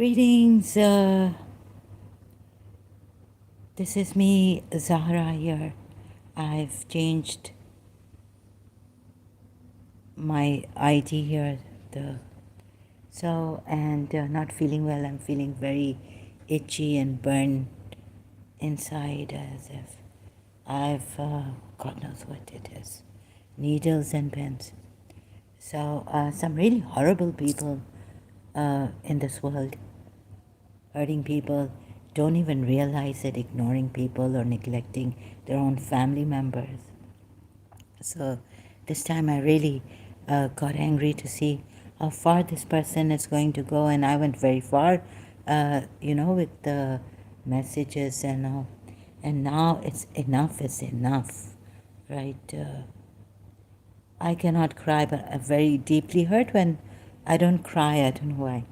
Greetings. This is me, Zahra here. I've changed my ID here. Not feeling well. I'm feeling very itchy and burned inside, as if I've God knows what it is, needles and pins. So some really horrible people in this world, hurting people, don't even realize it, ignoring people or neglecting their own family members. So this time I really got angry to see how far this person is going to go, and I went very far, with the messages and all. And now it's enough is enough, right? I cannot cry, but I'm very deeply hurt when I don't cry. I don't know why.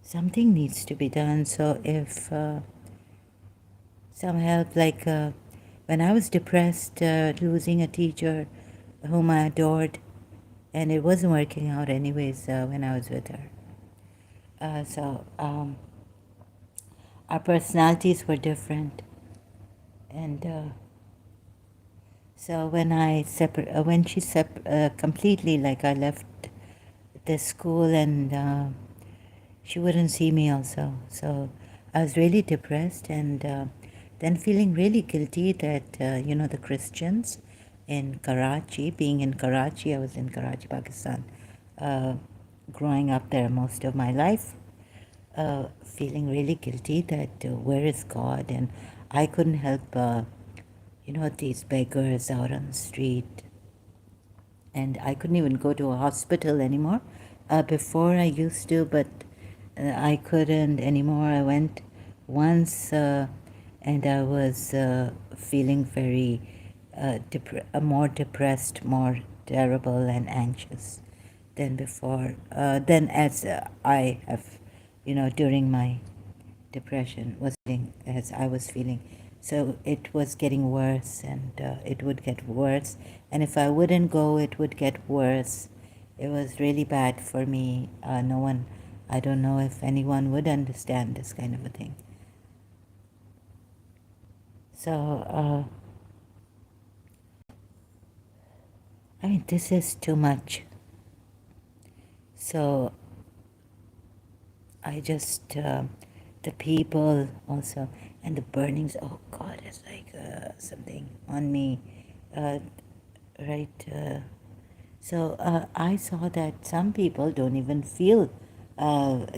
Something needs to be done. So if some help, like when I was depressed, losing a teacher whom I adored, and it wasn't working out anyways when I was with her. Our personalities were different, and so when she completely, like I left the school, and she wouldn't see me also. So I was really depressed, and then feeling really guilty that the Christians in Karachi, being in Karachi, I was in Karachi, Pakistan, growing up there most of my life, feeling really guilty that where is God, and I couldn't help these beggars out on the street, and I couldn't even go to a hospital anymore. Before I used to, but I couldn't anymore. I went once, and I was feeling very more depressed, more terrible and anxious than before. Then as I have, during my depression was feeling, as I was feeling. So it was getting worse, and it would get worse. And if I wouldn't go, it would get worse. It was really bad for me. I don't know if anyone would understand this kind of a thing. So, this is too much. So, I just, the people also, and the burnings, oh God, it's like something on me, right? So I saw that some people don't even feel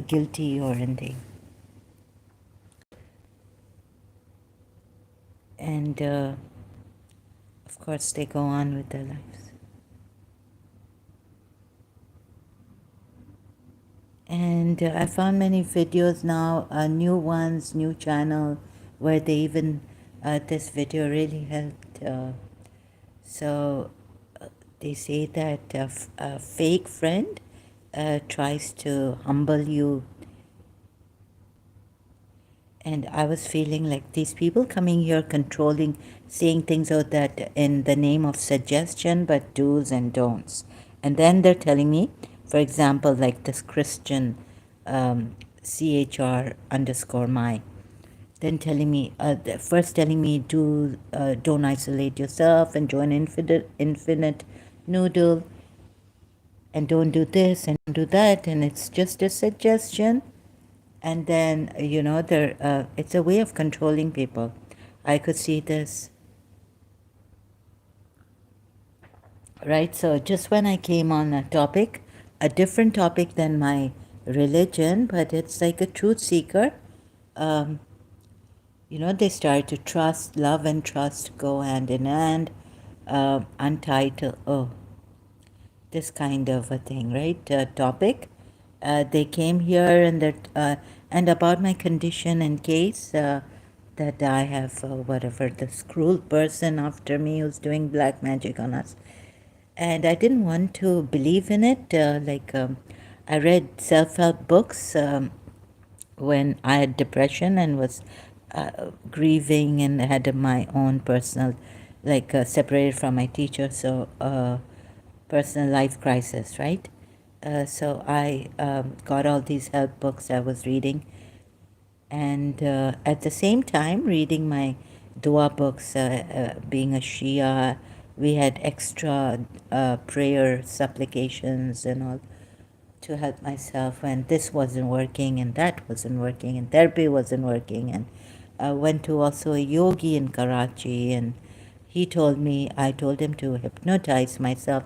guilty or anything. And of course, they go on with their lives. And I found many videos now, new ones, new channel, where they even, this video really helped. So they say that a fake friend tries to humble you. And I was feeling like these people coming here controlling, saying things out that in the name of suggestion, but do's and don'ts. And then they're telling me, for example, like this Christian CHR underscore my, then telling me, first telling me, don't isolate yourself and join infinite noodle, and don't do this and do that, and it's just a suggestion. And then it's a way of controlling people. I could see this, right? So just when I came on a different topic than my religion, but it's like a truth seeker, they start to trust, love and trust go hand in hand, untitled, this kind of a thing, right? Topic. They came here, and about my condition and case, that I have whatever, this cruel person after me who's doing black magic on us. And I didn't want to believe in it. I read self-help books when I had depression and was grieving and had my own personal, separated from my teacher, so personal life crisis, right? So I got all these help books I was reading, and at the same time reading my dua books. Being a Shia, we had extra prayer supplications and all to help myself when this wasn't working and that wasn't working and therapy wasn't working. And I went to also a yogi in Karachi, and he told me, I told him to hypnotize myself.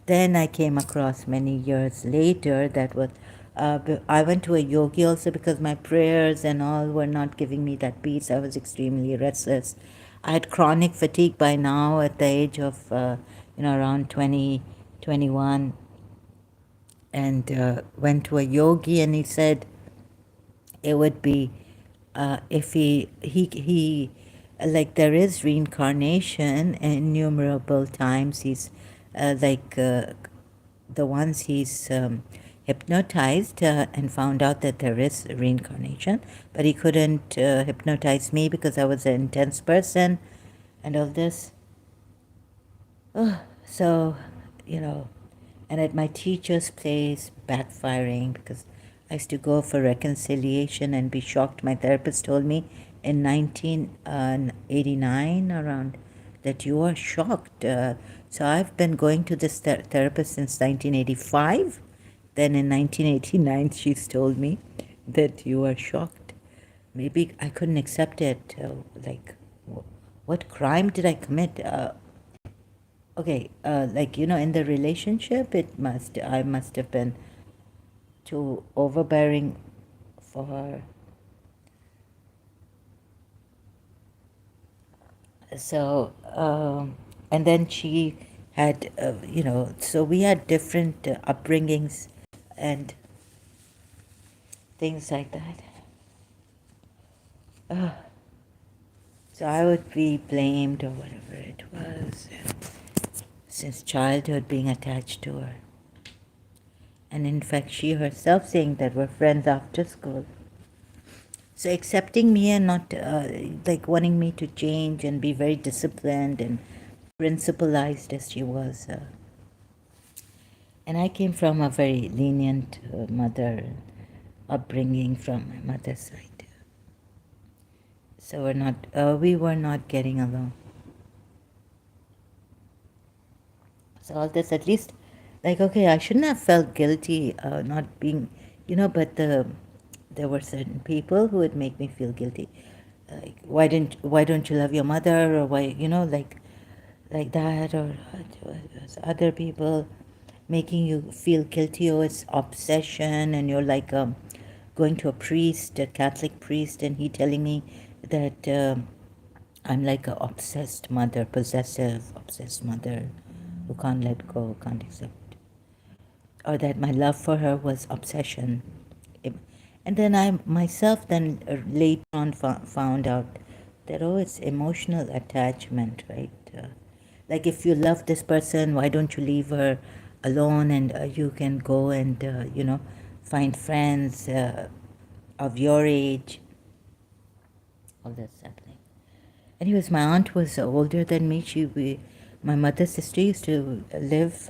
Then I came across many years later that was, I went to a yogi also because my prayers and all were not giving me that peace. I was extremely restless. I had chronic fatigue by now at the age of, around 20, 21, and went to a yogi, and he said it would be if he like there is reincarnation innumerable times. He's the ones he's hypnotized and found out that there is reincarnation, but he couldn't hypnotize me because I was an intense person and all this. So, you know, and at my teacher's place, backfiring because I used to go for reconciliation and be shocked. My therapist told me in 1989 around that you are shocked. So I've been going to this therapist since 1985. Then in 1989, she's told me that you are shocked. Maybe I couldn't accept it. What crime did I commit? Okay, in the relationship, I must have been too overbearing for her. So, and then she had, so we had different upbringings and things like that. So I would be blamed or whatever it was, since childhood being attached to her. And in fact, she herself saying that we're friends after school. So accepting me and not wanting me to change and be very disciplined and principalized as she was. And I came from a very lenient mother upbringing from my mother's side. So we were not getting along. So all this, at least, okay, I shouldn't have felt guilty not being, but there were certain people who would make me feel guilty. Like, why don't you love your mother, or why, like that, or other people making you feel guilty, or it's obsession, and you're like going to a priest, a Catholic priest, and he telling me that I'm like a obsessed mother, possessive, obsessed mother who can't let go, can't accept, or that my love for her was obsession. And then I myself then later on found out that, oh, it's emotional attachment, right? Like if you love this person, why don't you leave her alone, and you can go and, find friends of your age. All that's happening. Anyways, my aunt was older than me. My mother's sister used to live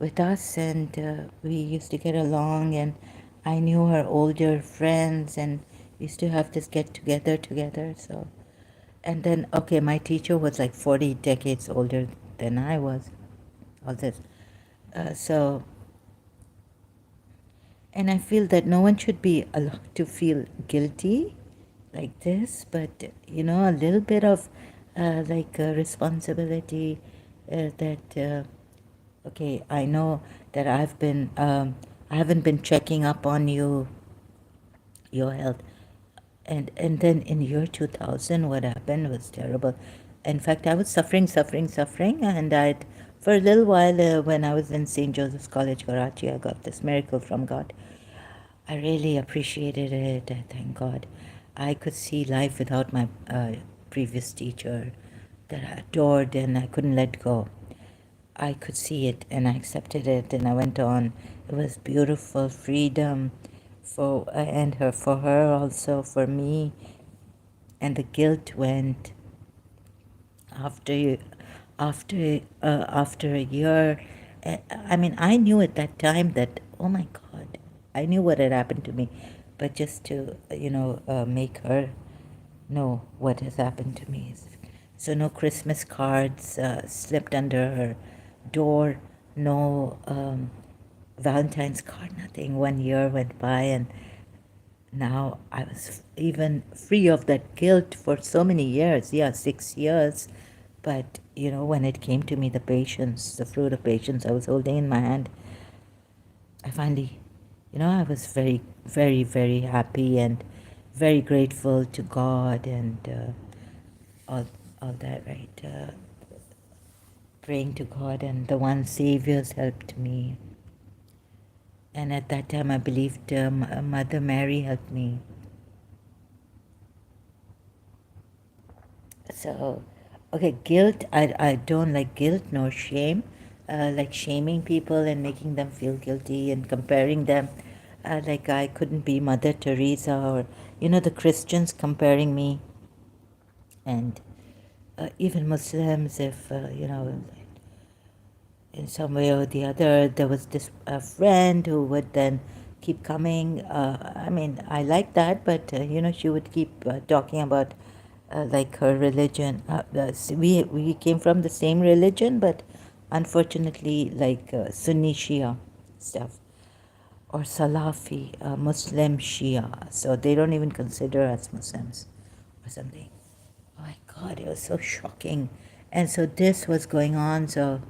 with us, and we used to get along, and I knew her older friends, and we used to have this get together. So, and then, okay, my teacher was like 40 decades older than I was. All this. So, and I feel that no one should be allowed to feel guilty like this, but a little bit of responsibility that okay, I know that I haven't been checking up on your health, and then in year 2000 what happened was terrible. In fact, I was suffering, and I'd for a little while when I was in St. Joseph's College, Karachi, I got this miracle from God. I really appreciated it. I thank God. I could see life without my previous teacher that I adored, and I couldn't let go. I could see it, and I accepted it, and I went on. It was beautiful freedom for her also, for me, and the guilt went after after a year, I mean, I knew at that time that, oh my God, I knew what had happened to me. But just to, make her know what has happened to me. So no Christmas cards slipped under her door, no Valentine's card, nothing. 1 year went by, and now I was even free of that guilt for so many years. Yeah, 6 years. But, when it came to me, the patience, the fruit of patience I was holding in my hand, I finally, I was very, very, very happy and very grateful to God and all, all that, right? Praying to God, and the one Savior's helped me. And at that time, I believed Mother Mary helped me. So, okay, guilt, I don't like guilt nor shame. Like shaming people and making them feel guilty and comparing them. Like I couldn't be Mother Teresa, or, the Christians comparing me, and even Muslims, if, in some way or the other. There was this friend who would then keep coming. I mean, I like that, but she would keep talking about like her religion. We came from the same religion, but unfortunately, like Sunni Shia stuff, or Salafi, Muslim Shia. So they don't even consider us Muslims or something. Oh my God, it was so shocking. And so this was going on. So,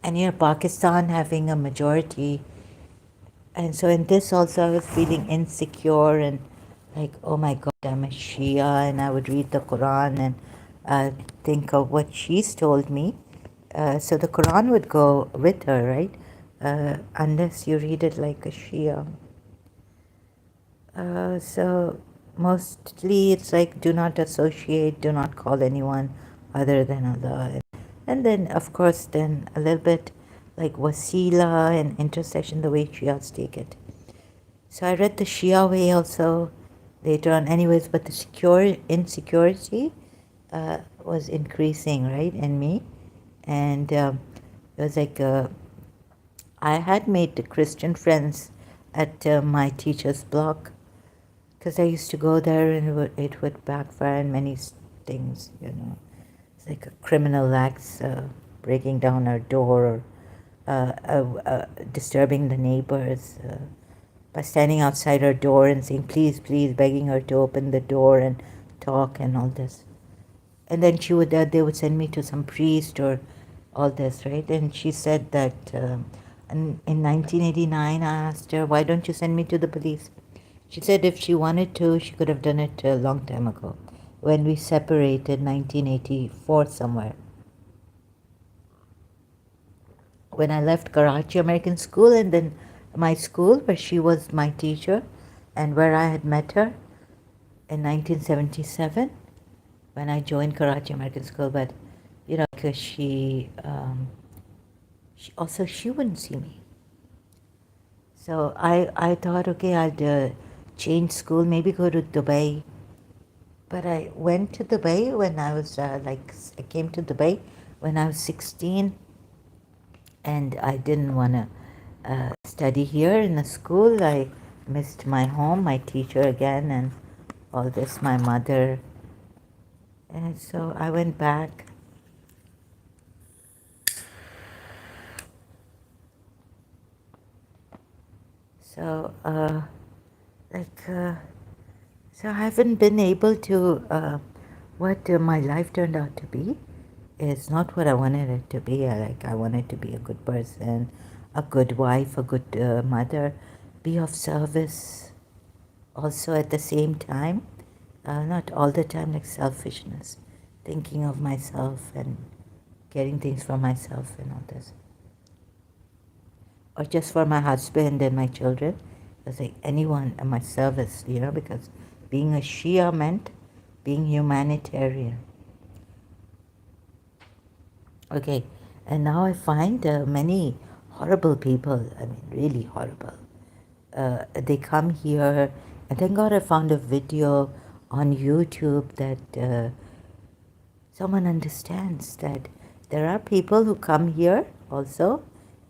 and Pakistan having a majority, and so in this also I was feeling insecure and like, oh my God, I'm a Shia, and I would read the Quran and think of what she's told me. So the Quran would go with her, right? Unless you read it like a Shia. So mostly it's like, do not associate, do not call anyone other than Allah. And then, of course, then a little bit like wasila and intercession, the way Shias take it. So I read the Shia way also later on, anyways, but the insecurity was increasing, right, in me. And it was like I had made the Christian friends at my teacher's block, because I used to go there and it would backfire in many things. It's like a criminal acts, breaking down our door, or disturbing the neighbors by standing outside her door and saying, please, please, begging her to open the door and talk and all this. And then they would send me to some priest or all this, right? And she said that in 1989, I asked her, why don't you send me to the police? She said if she wanted to, she could have done it a long time ago, when we separated, 1984 somewhere. When I left Karachi American School, and then my school where she was my teacher and where I had met her in 1977 when I joined Karachi American School. But, because she wouldn't see me. So I thought, okay, I'd change school, maybe go to Dubai. But I went to Dubai when I was I came to Dubai when I was 16, and I didn't want to study here in the school. I missed my home, my teacher again, and all this, my mother. And so I went back. So, so I haven't been able to, what my life turned out to be is not what I wanted it to be. I wanted to be a good person, a good wife, a good mother, be of service. Also at the same time, not all the time, like selfishness, thinking of myself and getting things for myself and all this. Or just for my husband and my children. It was like anyone at my service, because being a Shia meant being humanitarian. Okay, and now I find many horrible people, I mean, really horrible. They come here, and thank God I found a video on YouTube that someone understands that there are people who come here also,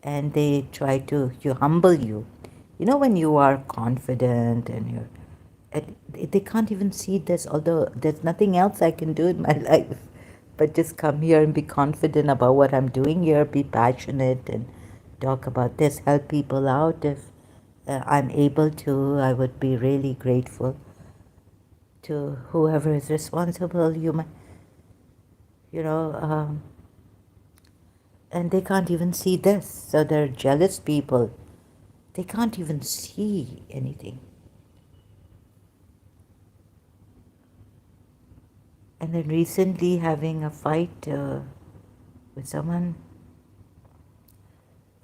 and they try to humble you. You know, when you are confident and they can't even see this, although there's nothing else I can do in my life but just come here and be confident about what I'm doing here, be passionate and talk about this, help people out. If I'm able to, I would be really grateful to whoever is responsible. You know, and they can't even see this. So they're jealous people. They can't even see anything. And then recently having a fight with someone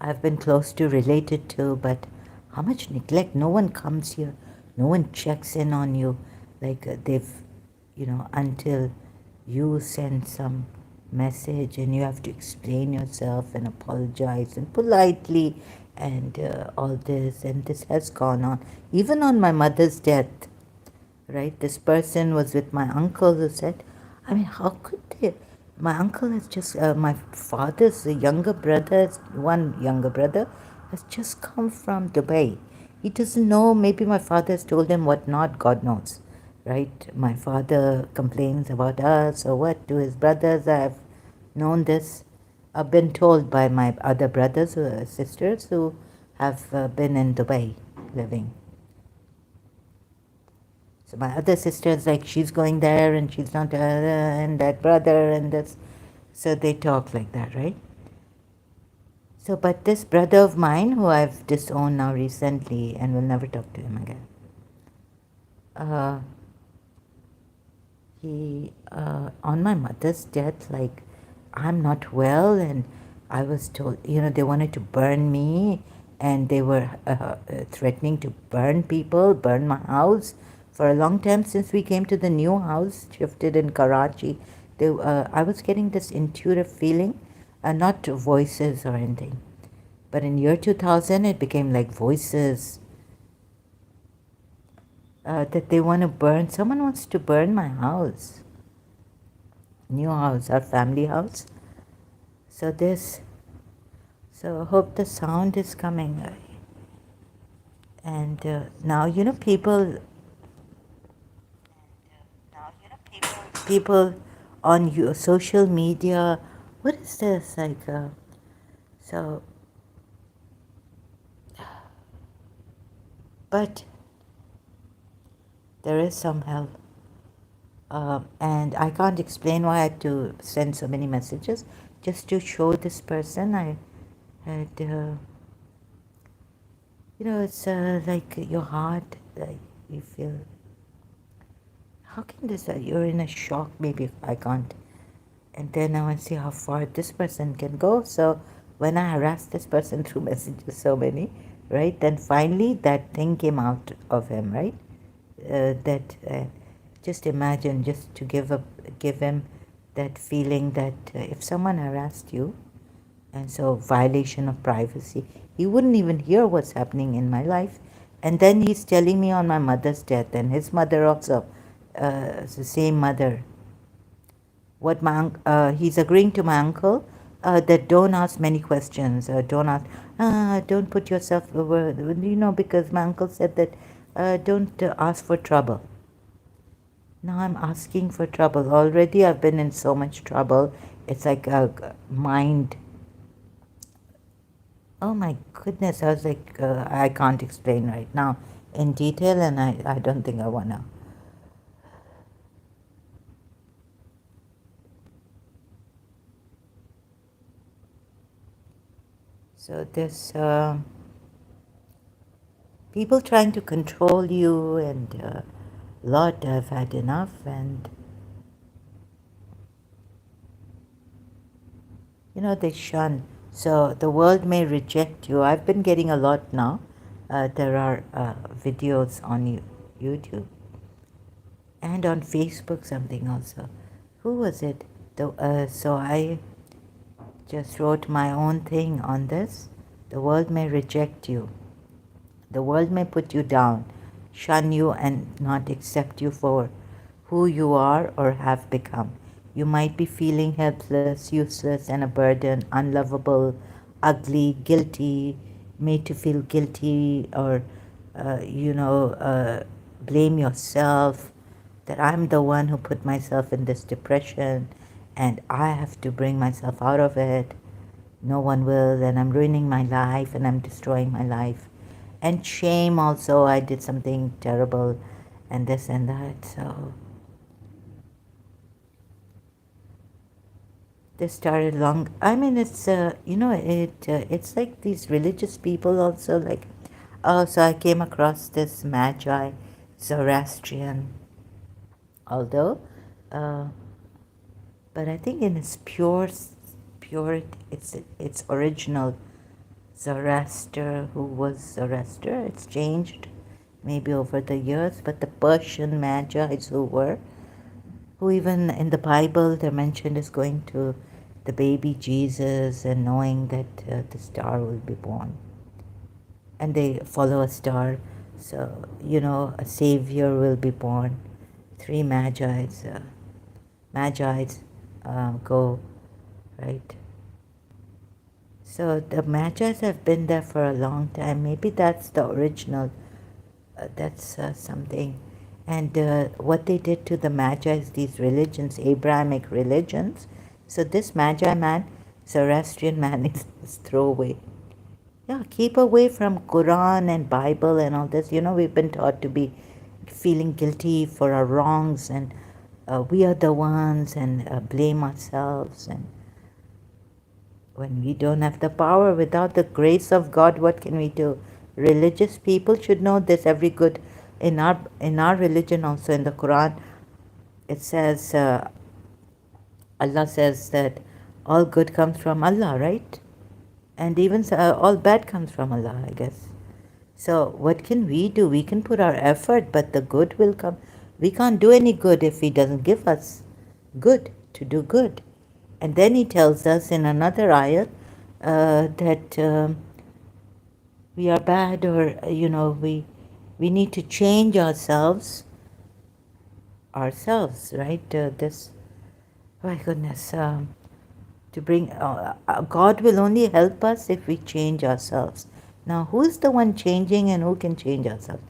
I've been close to, related to, but how much neglect. No one comes here. No one checks in on you. Like they've, until you send some message and you have to explain yourself and apologize and politely and all this. And this has gone on. Even on my mother's death, right? This person was with my uncle who said, I mean, how could they? My uncle has just, my father's younger brother, one younger brother, has just come from Dubai. He doesn't know, maybe my father has told him what not, God knows, right? My father complains about us or what to his brothers. I've known this. I've been told by my other brothers or sisters who have been in Dubai living. So my other sister's like, she's going there and she's not, and that brother and this. So they talk like that, right? So, but this brother of mine, who I've disowned now recently and will never talk to him again, uh, on my mother's death, like, I'm not well, and I was told, they wanted to burn me, and they were threatening to burn people, burn my house. For a long time since we came to the new house, shifted in Karachi, I was getting this intuitive feeling, not voices or anything. But in year 2000, it became like voices that they want to burn. Someone wants to burn my house, new house, our family house. So so I hope the sound is coming. And now, people on your social media, what is this? Like, so, but there is some help. And I can't explain why I had to send so many messages. Just to show this person, I had, it's like your heart, like you feel, how can this, you're in a shock, maybe I can't. And then I want to see how far this person can go. So when I harassed this person through messages, so many, right? Then finally that thing came out of him, right? That just imagine, just to give him that feeling that if someone harassed you, and so violation of privacy, he wouldn't even hear what's happening in my life. And then he's telling me on my mother's death, and his mother also, the same mother, what he's agreeing to my uncle, that don't ask many questions, don't put yourself over, because my uncle said that don't ask for trouble. Now I'm asking for trouble. Already I've been in so much trouble. It's like a mind. Oh my goodness, I was like, I can't explain right now in detail, and I don't think I want to. So this people trying to control you, and lot I've had enough, and they shun. So the world may reject you. I've been getting a lot now. There are videos on YouTube and on Facebook, something also. Who was it? So I just wrote my own thing on this. The world may reject you. The world may put you down, shun you, and not accept you for who you are or have become. You might be feeling helpless, useless, and a burden, unlovable, ugly, guilty, made to feel guilty, or blame yourself that I'm the one who put myself in this depression and I have to bring myself out of it. No one will, and I'm ruining my life and I'm destroying my life. And shame also, I did something terrible and this and that. So they started long. I mean, it's like these religious people also like. Oh, so I came across this Magi, Zoroastrian, although, uh, but I think in its pure, its original Zoroaster, who was Zoroaster. It's changed maybe over the years, but the Persian Magi's who even in the Bible they're mentioned as going to the baby Jesus and knowing that the star will be born. And they follow a star, so a savior will be born. Three magi's go, right? So the magi's have been there for a long time. Maybe that's the original. That's something. And what they did to the magi's, these religions, Abrahamic religions. So this magi man, Zoroastrian man, is throwaway. Yeah, keep away from Quran and Bible and all this. We've been taught to be feeling guilty for our wrongs, and we are the ones, and blame ourselves. And when we don't have the power, without the grace of God, what can we do? Religious people should know this. Every good in our religion, also in the Quran, it says Allah says that all good comes from Allah, right? And even all bad comes from Allah, I guess. So what can we do? We can put our effort, but the good will come. We can't do any good if He doesn't give us good to do good. And then He tells us in another ayat that we are bad, or we need to change ourselves, right? This, my goodness. To bring God will only help us if we change ourselves. Now, who's the one changing and who can change ourselves?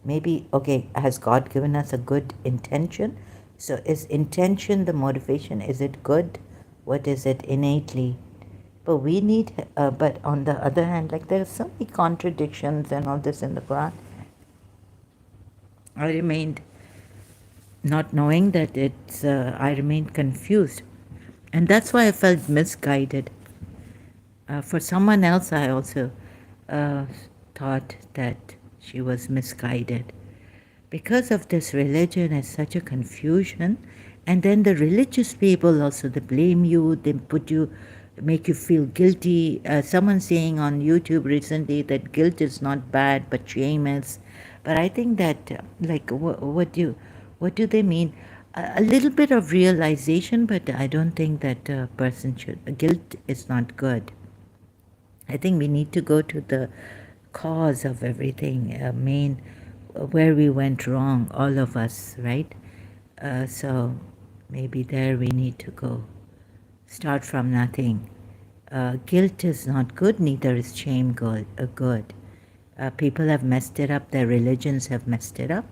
Maybe, okay, has God given us a good intention? So is intention the motivation? Is it good? What is it innately? But we need, but on the other hand, like there are so many contradictions and all this in the Quran. I remained not knowing that I remained confused. And that's why I felt misguided. For someone else, I also thought that she was misguided. Because of this religion is such a confusion, and then the religious people also, they blame you, they make you feel guilty. Someone saying on YouTube recently that guilt is not bad, but shame is. But I think that, what do they mean? A little bit of realization, but I don't think that a person should. Guilt is not good. I think we need to go to the cause of everything, where we went wrong, all of us, right? So maybe there we need to go. Start from nothing. Guilt is not good, neither is shame good. People have messed it up, their religions have messed it up.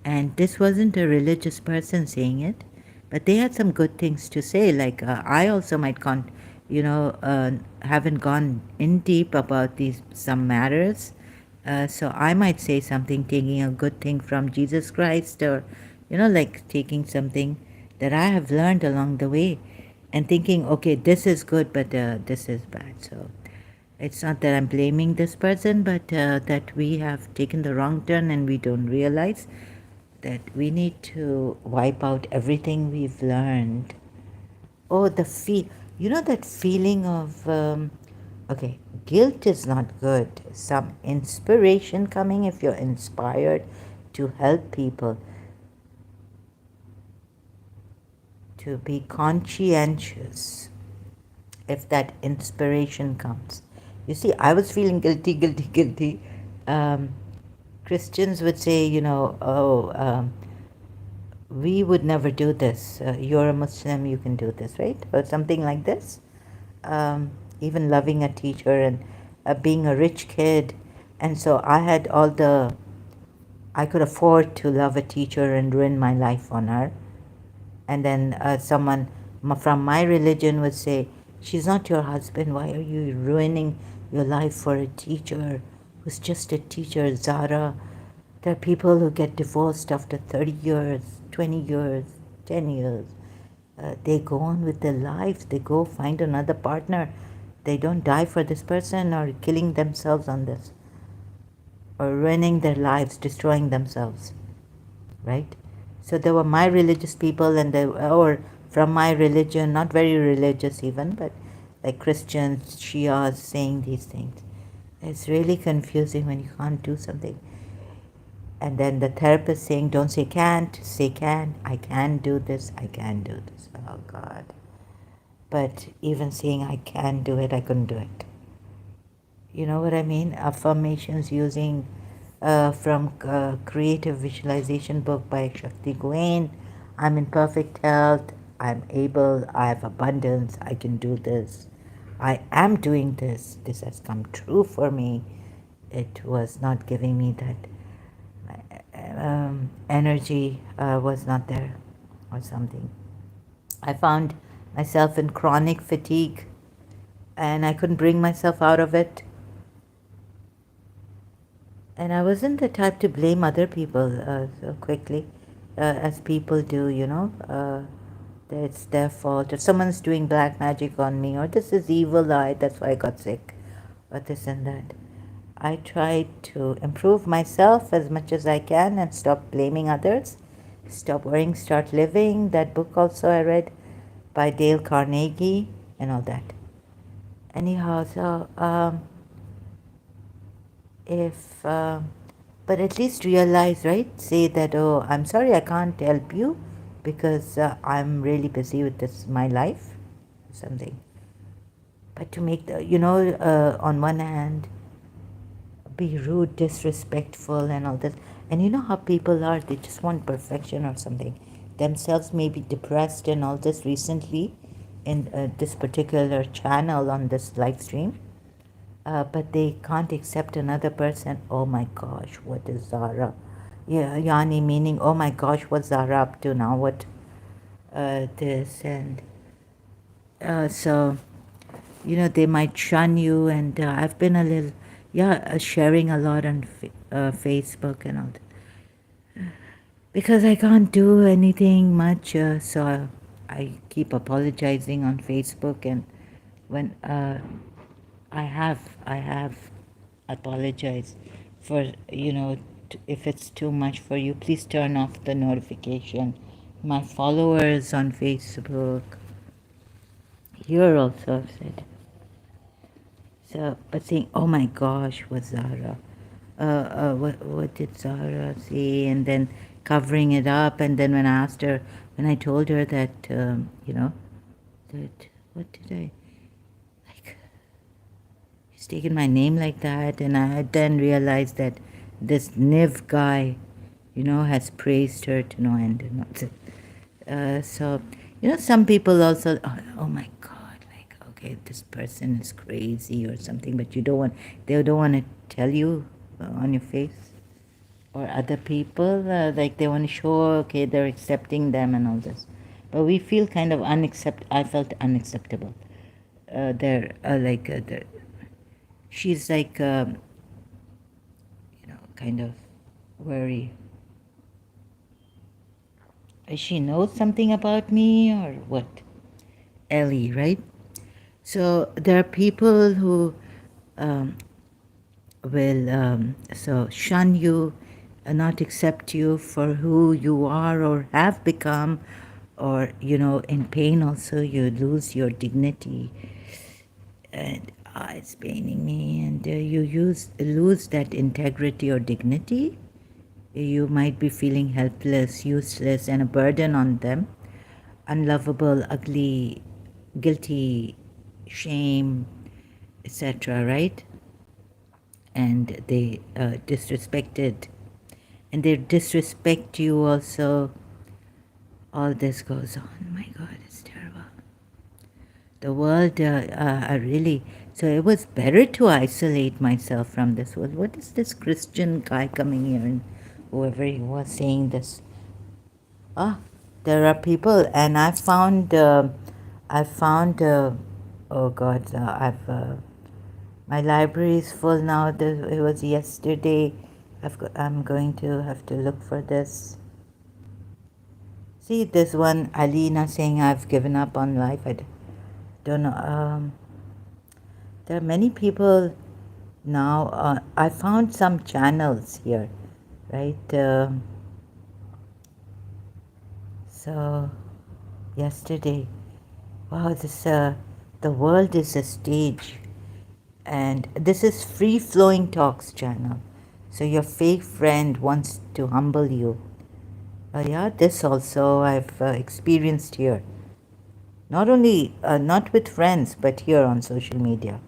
And this wasn't a religious person saying it, but they had some good things to say. Like I also might haven't gone in deep about some matters. So I might say something, taking a good thing from Jesus Christ, or, like taking something that I have learned along the way and thinking, okay, this is good, but this is bad. So it's not that I'm blaming this person, but that we have taken the wrong turn and we don't realize that we need to wipe out everything we've learned. Oh, that feeling of, okay, guilt is not good. Some inspiration coming, if you're inspired to help people, to be conscientious, if that inspiration comes. You see, I was feeling guilty. Christians would say, we would never do this. You're a Muslim, you can do this, right? Or something like this. even loving a teacher and being a rich kid. And so I had all the, I could afford to love a teacher and ruin my life on her. And then someone from my religion would say, she's not your husband. Why are you ruining your life for a teacher who's just a teacher, Zara? There are people who get divorced after 30 years, 20 years, 10 years. They go on with their lives. They go find another partner. They don't die for this person or killing themselves on this or ruining their lives, destroying themselves, right? So there were my religious people and they or from my religion, not very religious even, but like Christians, Shias saying these things. It's really confusing when you can't do something. And then the therapist saying, don't say can't, say can. I can do this, I can do this. Oh God. But even saying I can do it, I couldn't do it. You know what I mean? Affirmations using from Creative Visualization book by Shakti Gawain. I'm in perfect health. I'm able. I have abundance. I can do this. I am doing this. This has come true for me. It was not giving me that energy was not there or something. I found myself in chronic fatigue and I couldn't bring myself out of it. And I wasn't the type to blame other people so quickly, as people do, you know. That it's their fault, or someone's doing black magic on me, or this is evil eye, that's why I got sick, or this and that. I try to improve myself as much as I can and stop blaming others. Stop worrying, start living. That book also I read by Dale Carnegie and all that. Anyhow, so if but at least realize, right? Say that, oh, I'm sorry, I can't help you because I'm really busy with this, my life, something. But to make the, you know, on one hand, be rude, disrespectful, and all this. And you know how people are, they just want perfection or something. Themselves may be depressed and all this recently in this particular channel on this live stream. But they can't accept another person. Oh my gosh, what is Zara? Yeah, Yani meaning, oh my gosh, what's Zara up to now? What this and so, you know, they might shun you. And I've been a little, yeah, sharing a lot on Facebook and all that because I can't do anything much. So I keep apologizing on Facebook, and when I have apologized for, you know, if it's too much for you, please turn off the notification. My followers on Facebook, here also have said. So, but saying, oh my gosh, what Zara? What did Zara say? And then covering it up. And then when I asked her, when I told her that, you know, that, what did I, like, he's taken my name like that. And I then realized that this Niv guy, you know, has praised her to no end. So, you know, some people also, oh my God, like, okay, this person is crazy or something, but they don't want to tell you on your face. Or other people, like they want to show, okay, they're accepting them and all this. But we feel kind of I felt unacceptable. They're like, she's like, you know, kind of worry. She knows something about me or what? Ellie, right? So there are people who um, will so shun you, not accept you for who you are or have become, or you know, in pain also you lose your dignity, and it's paining me, and you lose that integrity or dignity. You might be feeling helpless, useless, and a burden on them, unlovable, ugly, guilty, shame, etc., right? And they disrespected, and they disrespect you also. All this goes on. My God, it's terrible. The world, I really, so it was better to isolate myself from this world. What is this Christian guy coming here and whoever he was saying this? Ah, there are people, and oh God, my library is full now. It was yesterday. I'm going to have to look for this. See, this one, Alina saying I've given up on life. Don't know. There are many people now. I found some channels here, right? So, yesterday, wow, the world is a stage, and this is Free Flowing Talks channel. So your fake friend wants to humble you. Yeah, this also I've experienced here. Not only not with friends, but here on social media.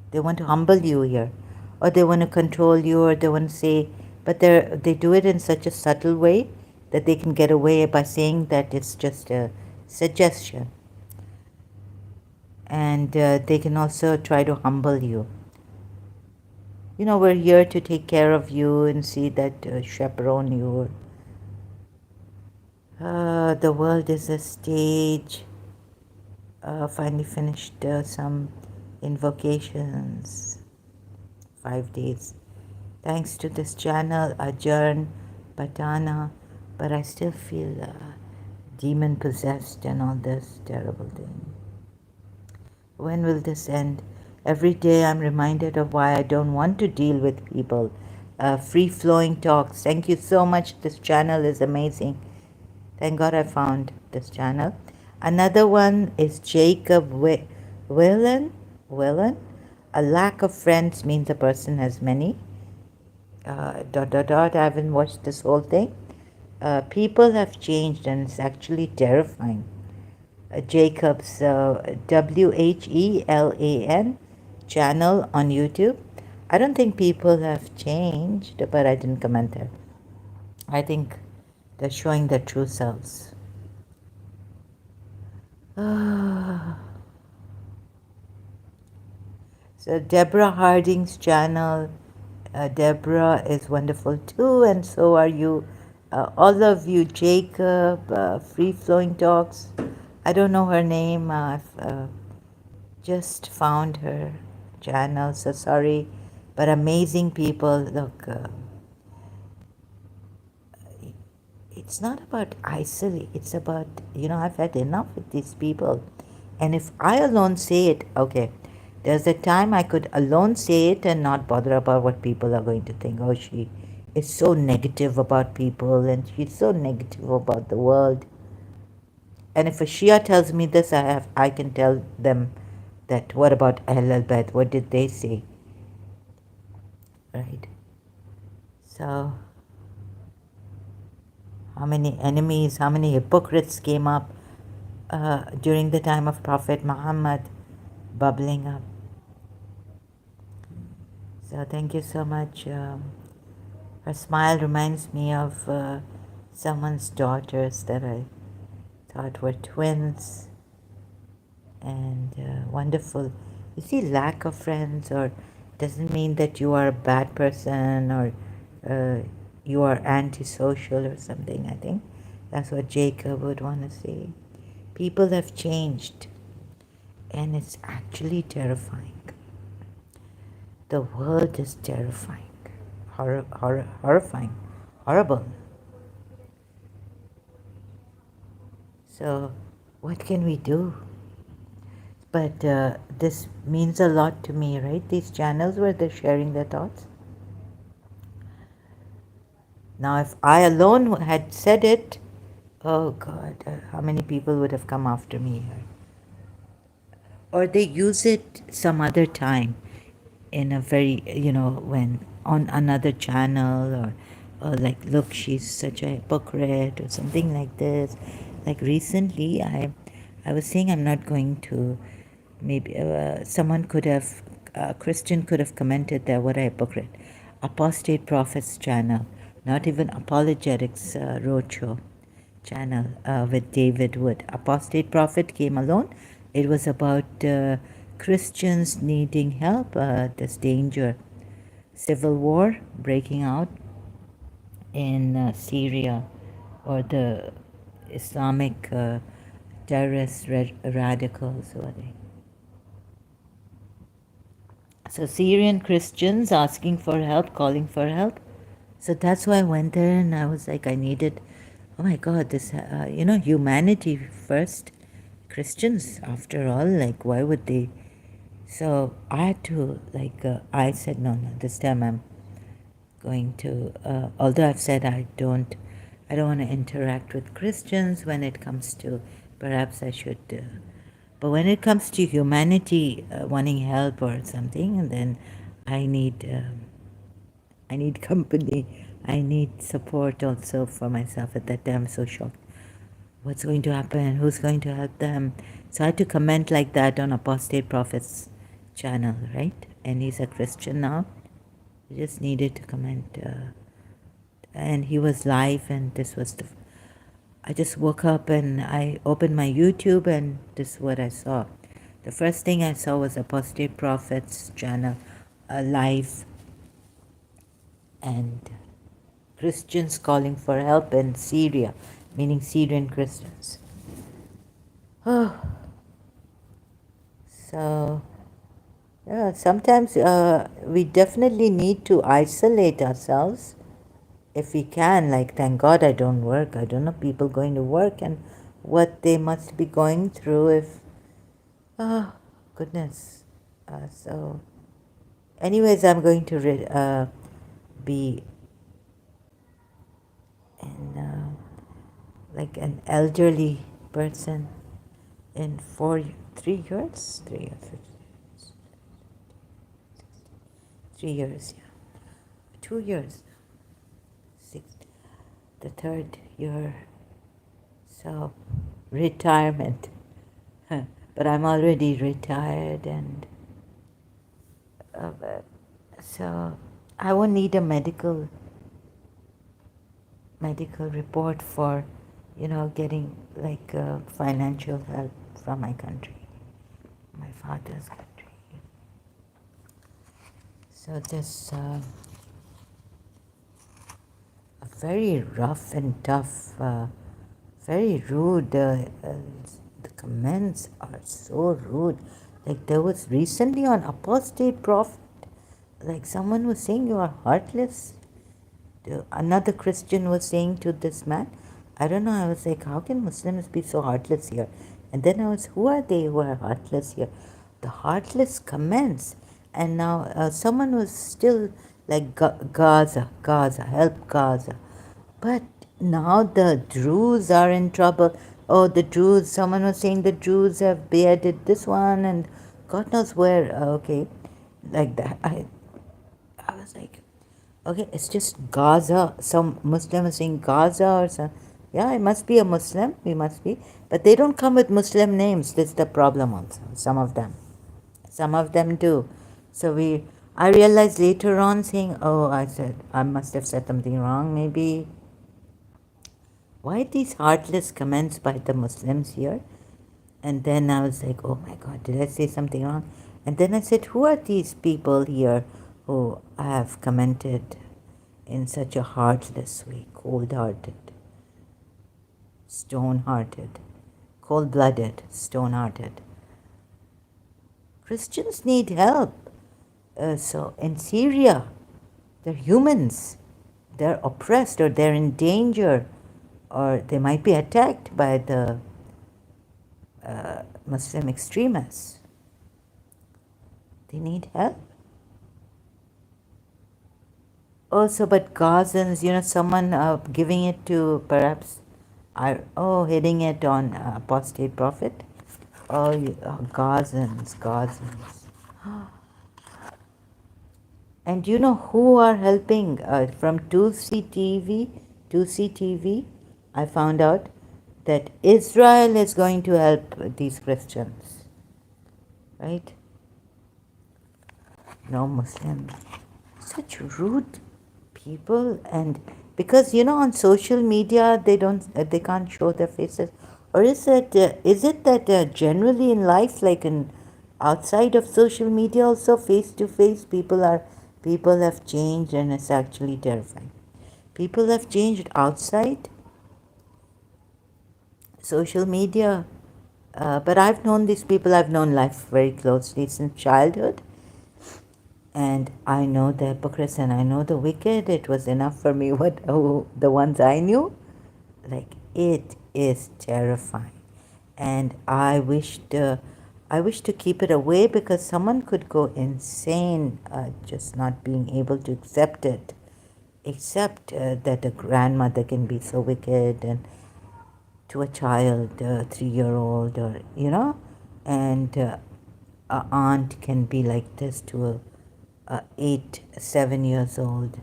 They want to humble you here, or they want to control you, or they want to say, but they do it in such a subtle way that they can get away by saying that it's just a suggestion. And they can also try to humble you. You know, we're here to take care of you and see that chaperone you. The world is a stage. Finally finished some invocations. 5 days. Thanks to this channel, Adjourn, Patana, but I still feel demon possessed and all this terrible thing. When will this end? Every day I'm reminded of why I don't want to deal with people. Free flowing talks. Thank you so much. This channel is amazing. Thank God I found this channel. Another one is Jacob Whelan. A lack of friends means a person has many. I haven't watched this whole thing. People have changed and it's actually terrifying. Jacob's WHELAN channel on YouTube. I don't think people have changed, but I didn't comment there. I think they're showing their true selves. So Deborah Harding's channel. Deborah is wonderful too, and so are you. All of you, Jacob, Free Flowing Talks. I don't know her name. I've just found her channel, so sorry. But amazing people. Look, it's not about isolate. It's about, I've had enough with these people. And if I alone say it, okay, there's a time I could alone say it and not bother about what people are going to think. Oh, she is so negative about people and she's so negative about the world. And if a Shia tells me this, I can tell them that, what about Ahl al-Bayt? What did they say? Right? So, how many enemies, how many hypocrites came up during the time of Prophet Muhammad, bubbling up. So thank you so much. Her smile reminds me of someone's daughters that I thought were twins, and wonderful. You see, lack of friends or doesn't mean that you are a bad person or you are antisocial or something. I think that's what Jacob would want to say. People have changed, and it's actually terrifying. The world is terrifying, horrifying, horrible. So, what can we do? But this means a lot to me, right? These channels where they're sharing their thoughts. Now, if I alone had said it, oh God, how many people would have come after me here? Or they use it some other time in a very, when on another channel or like, look, she's such a hypocrite or something like this. Like recently, I was saying I'm not going to, maybe someone could have, a Christian could have commented there, what a hypocrite. Apostate Prophets channel, not even Apologetics Roadshow channel with David Wood. Apostate Prophet came alone, It was about Christians needing help. This danger, civil war breaking out in Syria, or the Islamic terrorist radicals, were they? So Syrian Christians asking for help, calling for help. So that's why I went there, and I was like, I needed, oh my God, this, humanity first. Christians, after all, like, why would they? So I had to, I said, no, this time I'm going to, although I've said I don't want to interact with Christians when it comes to, perhaps I should, but when it comes to humanity wanting help or something, and then I need, I need company. I need support also for myself. At that time, I'm so shocked. What's going to happen? Who's going to help them? So I had to comment like that on Apostate Prophet's channel, right? And he's a Christian now. I just needed to comment. And he was live, and this was the. I just woke up and I opened my YouTube, and this is what I saw. The first thing I saw was Apostate Prophet's channel, live, and Christians calling for help in Syria, meaning Syrian Christians. Oh, so yeah, sometimes we definitely need to isolate ourselves if we can. Like, thank God I don't work. I don't know people going to work and what they must be going through if, oh, goodness. So, anyways, I'm going to be in like an elderly person in 3 years, 3 years, yeah, 2 years, the third year, so retirement. But I'm already retired, and so I won't need a medical report for, getting like financial help from my country, my father's country. So this a very rough and tough, very rude. The comments are so rude. Like, there was recently on Apostate Prophet, like someone was saying, you are heartless. Another Christian was saying to this man, I don't know, I was like, how can Muslims be so heartless here? And then I was, who are they who are heartless here? The heartless comments. And now someone was still like, Gaza, help Gaza. But now the Druze are in trouble. Oh, the Druze, someone was saying the Druze have beheaded this one, and God knows where. Okay, like that. I was like, okay, it's just Gaza. Some Muslim is saying Gaza or some. Yeah, it must be a Muslim. We must be. But they don't come with Muslim names. That's the problem also. Some of them. Some of them do. So I realized later on saying, oh, I must have said something wrong maybe. Why these heartless comments by the Muslims here? And then I was like, oh my God, did I say something wrong? And then I said, who are these people here who have commented in such a heartless way, cold-hearted, stone-hearted, cold-blooded, stone-hearted? Christians need help. So in Syria, they're humans. They're oppressed, or they're in danger, or they might be attacked by the Muslim extremists. They need help. Also, but Gazans, someone giving it to perhaps, hitting it on Apostate Prophet. Oh, Gazans. And do you know who are helping? From 2C TV, I found out that Israel is going to help these Christians. Right? No Muslims. Such rude people. And because, on social media, they can't show their faces. Or is it that generally in life, like in outside of social media, also face to face, people have changed, and it's actually terrifying. People have changed outside social media, but I've known these people. I've known life very closely since childhood, and I know the hypocrites and I know the wicked. It was enough for me. The ones I knew, like it is terrifying, and I wish to keep it away because someone could go insane just not being able to accept it, accept that a grandmother can be so wicked and to a child, 3-year-old, or and a aunt can be like this to a 7 years old,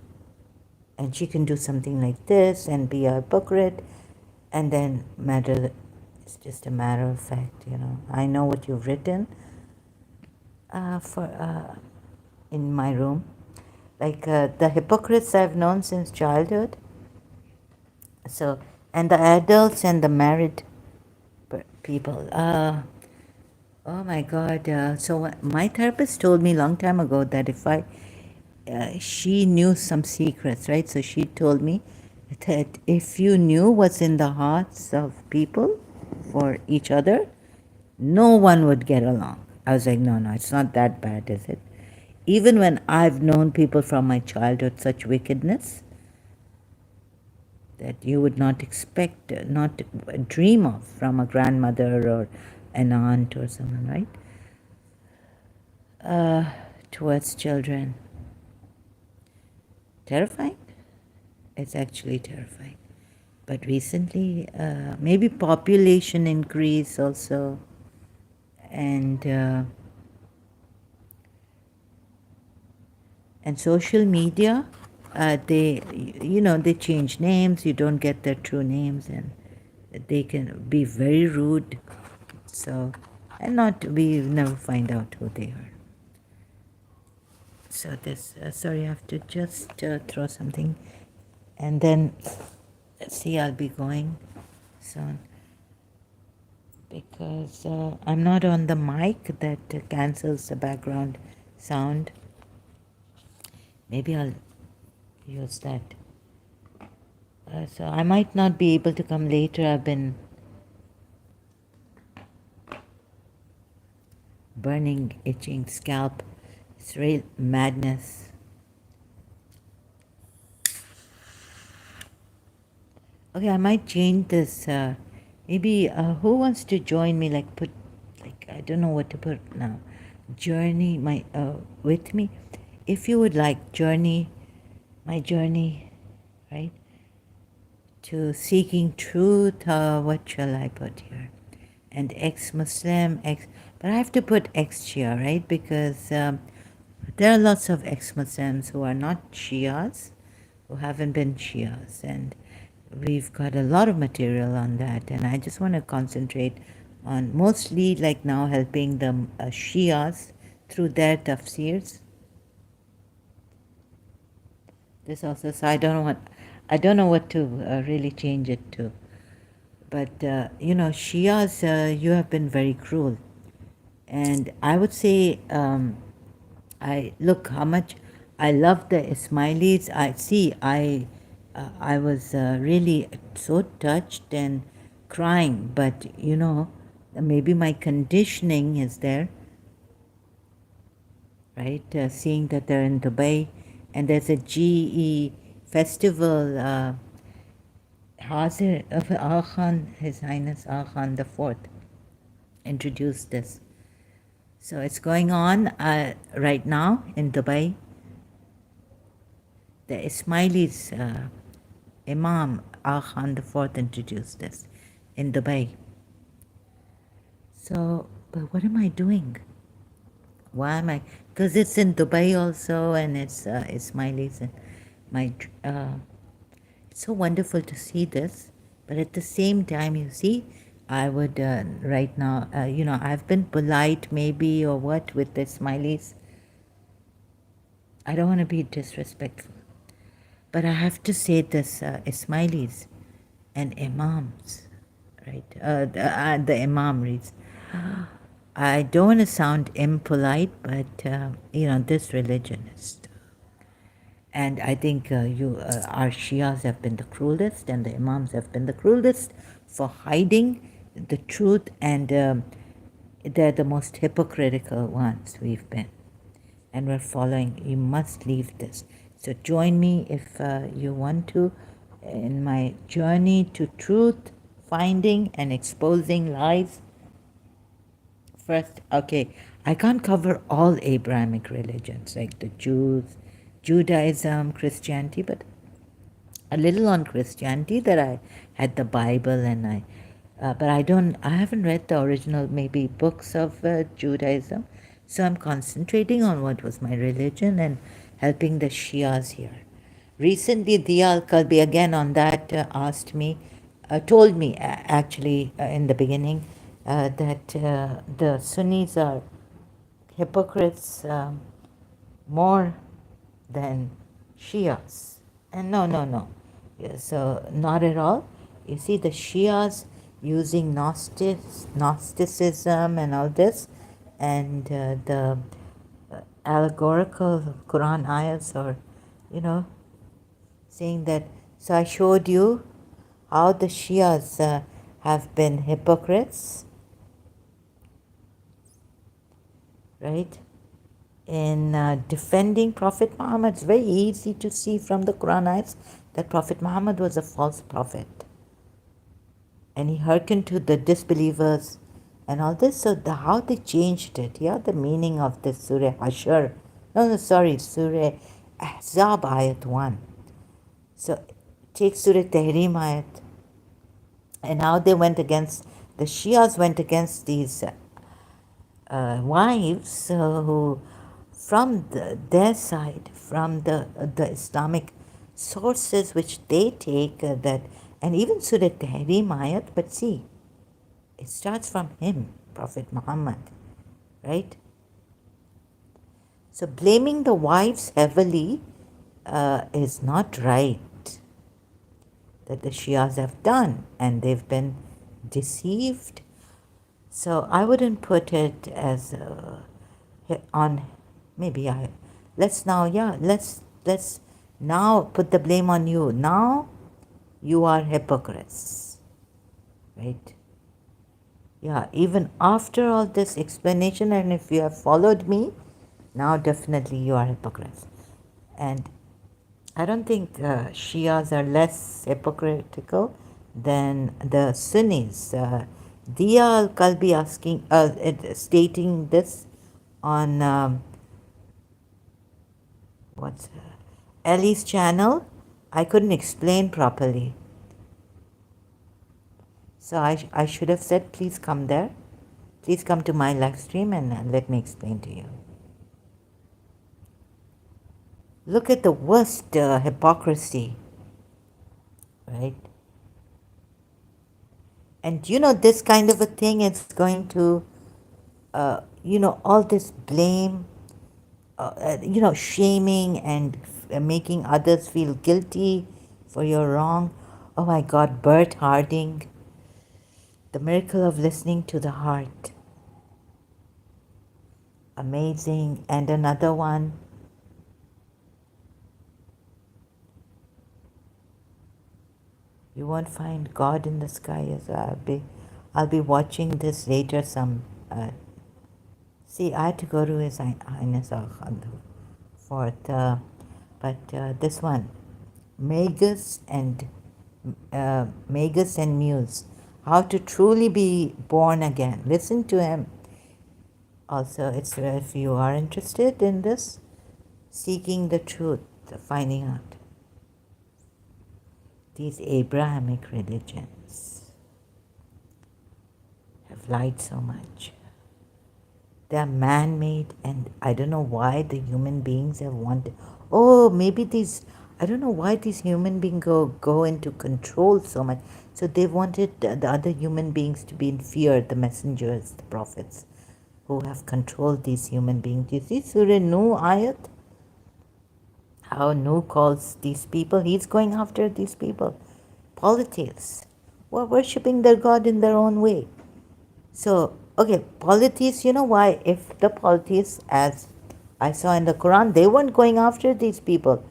and she can do something like this and be a hypocrite, and then matter. It's just a matter of fact, I know what you've written for in my room, like the hypocrites I've known since childhood. So, and the adults and the married people. Oh my God! So my therapist told me long time ago that if she knew some secrets, right? So she told me that if you knew what's in the hearts of people for each other, no one would get along. I was like, no, it's not that bad, is it? Even when I've known people from my childhood, such wickedness that you would not expect, not dream of from a grandmother or an aunt or someone, right? Towards children. Terrifying? It's actually terrifying. But recently, maybe population increase also, and social media, they change names. You don't get their true names, and they can be very rude. So, and not we never find out who they are. So this, sorry, I have to just throw something, and then let's see. I'll be going soon because I'm not on the mic that cancels the background sound. Maybe I'll use that. So I might not be able to come later. I've been burning, itching scalp. It's real madness. Okay, I might change this. Maybe who wants to join me? I don't know what to put now. Journey, with me. If you would like, my journey, right? To seeking truth. What shall I put here? And ex-Muslim, but I have to put ex-Shia, right? Because there are lots of ex-Muslims who are not Shias, who haven't been Shias, and we've got a lot of material on that, and I just want to concentrate on mostly like now helping the Shias through their tafsirs. This also, so I don't know what to really change it to. But Shias, you have been very cruel, and I would say, I look how much I love the Ismailis. I was really so touched and crying, but maybe my conditioning is there, right? Seeing that they're in Dubai, and there's a GE festival. Hazir of Khan, His Highness Khan the Fourth, introduced this. So it's going on right now in Dubai. The Ismailis, Imam Khan the Fourth introduced this in Dubai. So, but what am I doing? Why am I? Because it's in Dubai also, and it's Ismailis, and my. It's so wonderful to see this, but at the same time, you see, I would right now, I've been polite maybe or what with the Ismailis. I don't want to be disrespectful, but I have to say this: Ismailis and Imams, right? The Imam reads. I don't want to sound impolite, but this religion is, and I think our Shias have been the cruelest, and the Imams have been the cruelest for hiding the truth, and they're the most hypocritical ones we've been, and we're following. You must leave this. So join me if you want to in my journey to truth, finding and exposing lies. First, okay, I can't cover all Abrahamic religions like the Jews, Judaism, Christianity, but a little on Christianity that I had the Bible and but I haven't read the original maybe books of Judaism, so I'm concentrating on what was my religion and helping the Shias here. Recently, Dia Al-Kalbi again on that asked me, told me actually in the beginning that the Sunnis are hypocrites more than Shias. And no, no, no. Yeah, so, not at all. You see, the Shias using Gnosticism and all this, and the allegorical Quran ayahs, or, saying that. So, I showed you how the Shias have been hypocrites, right? In defending Prophet Muhammad. It's very easy to see from the Quran ayats that Prophet Muhammad was a false prophet. And he hearkened to the disbelievers and all this. So how they changed it, the meaning of this Surah Hashar. No, sorry, Surah Ahzab ayat 1. So take Surah Tahrim ayat. And how they went against, the Shias went against these wives who, from their side, from the Islamic sources which they take, that, and even Surah Tahrim ayat, but see, it starts from him, Prophet Muhammad, right? So blaming the wives heavily is not right, that the Shias have done, and they've been deceived. So I wouldn't put it as on, maybe let's now put the blame on you. Now you are hypocrites, right? Yeah, even after all this explanation, and if you have followed me, now definitely you are hypocrites. And I don't think Shias are less hypocritical than the Sunnis. Dia Al-Kalbi stating this on what's Ellie's channel. I couldn't explain properly. So I should have said, please come there. Please come to my live stream and let me explain to you. Look at the worst hypocrisy, right? And this kind of a thing is going to, all this blame, shaming and making others feel guilty for your wrong. Oh my God, Bert Harding, The Miracle of Listening to the Heart. Amazing. And another one, you won't find God in the sky. I'll be watching this later. See, I had to go to His Highness for the, but this one, Magus and Muse, how to truly be born again. Listen to him. Also, it's if you are interested in this, seeking the truth, finding out. These Abrahamic religions have lied so much. They are man-made, and I don't know why the human beings have wanted. Oh, maybe I don't know why these human beings go into control so much. So they wanted the other human beings to be in fear, the messengers, the prophets, who have controlled these human beings. You see Surah Nuh ayat? How Nuh calls these people, he's going after these people. Polytheists. who are worshipping their God in their own way. So, okay, polytheists, you know why? If the polytheists, as I saw in the Quran, they weren't going after these people,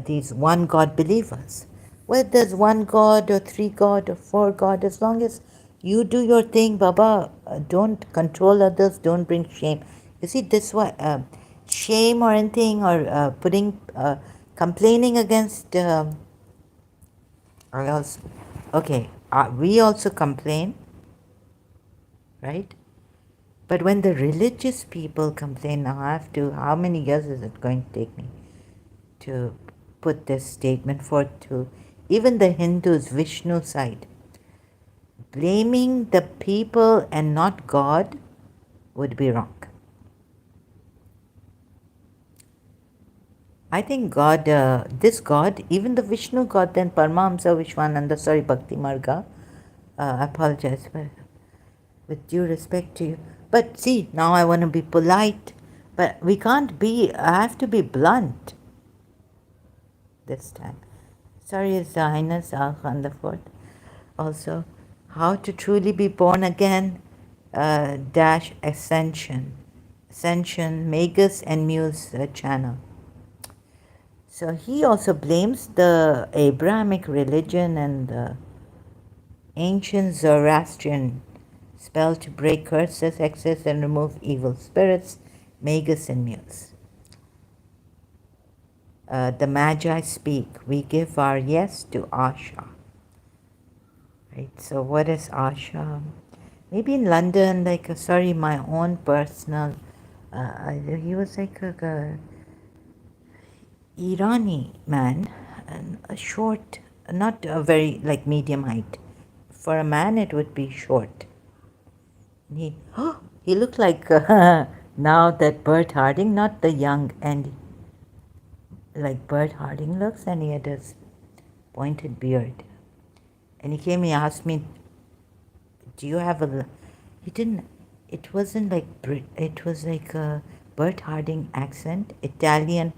these one God believers. Whether there's one God or three God or four God, as long as you do your thing, Baba, don't control others, don't bring shame. You see, this why shame or anything or complaining against, or else, okay, we also complain, right? But when the religious people complain, now I have to, how many years is it going to take me to put this statement forth to even the Hindus, Vishnu side? Blaming the people and not God would be wrong. I think God, this God, even the Vishnu God, then Paramahamsa Vishwananda, sorry, Bhakti Marga, I apologize with due respect to you. But see, now I want to be polite, but we can't be, I have to be blunt this time. Sorry, His Highness Al Khan IV. Also, how to truly be born again, dash ascension. Ascension, Magus and Muse channel. So he also blames the Abrahamic religion and the ancient Zoroastrian spell to break curses, hexes, and remove evil spirits, Magus and Muse. The Magi speak. We give our yes to Asha. Right. So what is Asha? Maybe in London, like sorry, my own personal. He was like a Irani man, and a short, not a very like medium height. For a man, it would be short. He he looked like now that Bert Harding, not the young and like Bert Harding looks, and he had this pointed beard. And he came, he asked me, do you have a, he didn't, it wasn't like it was like a Bert Harding accent, Italian,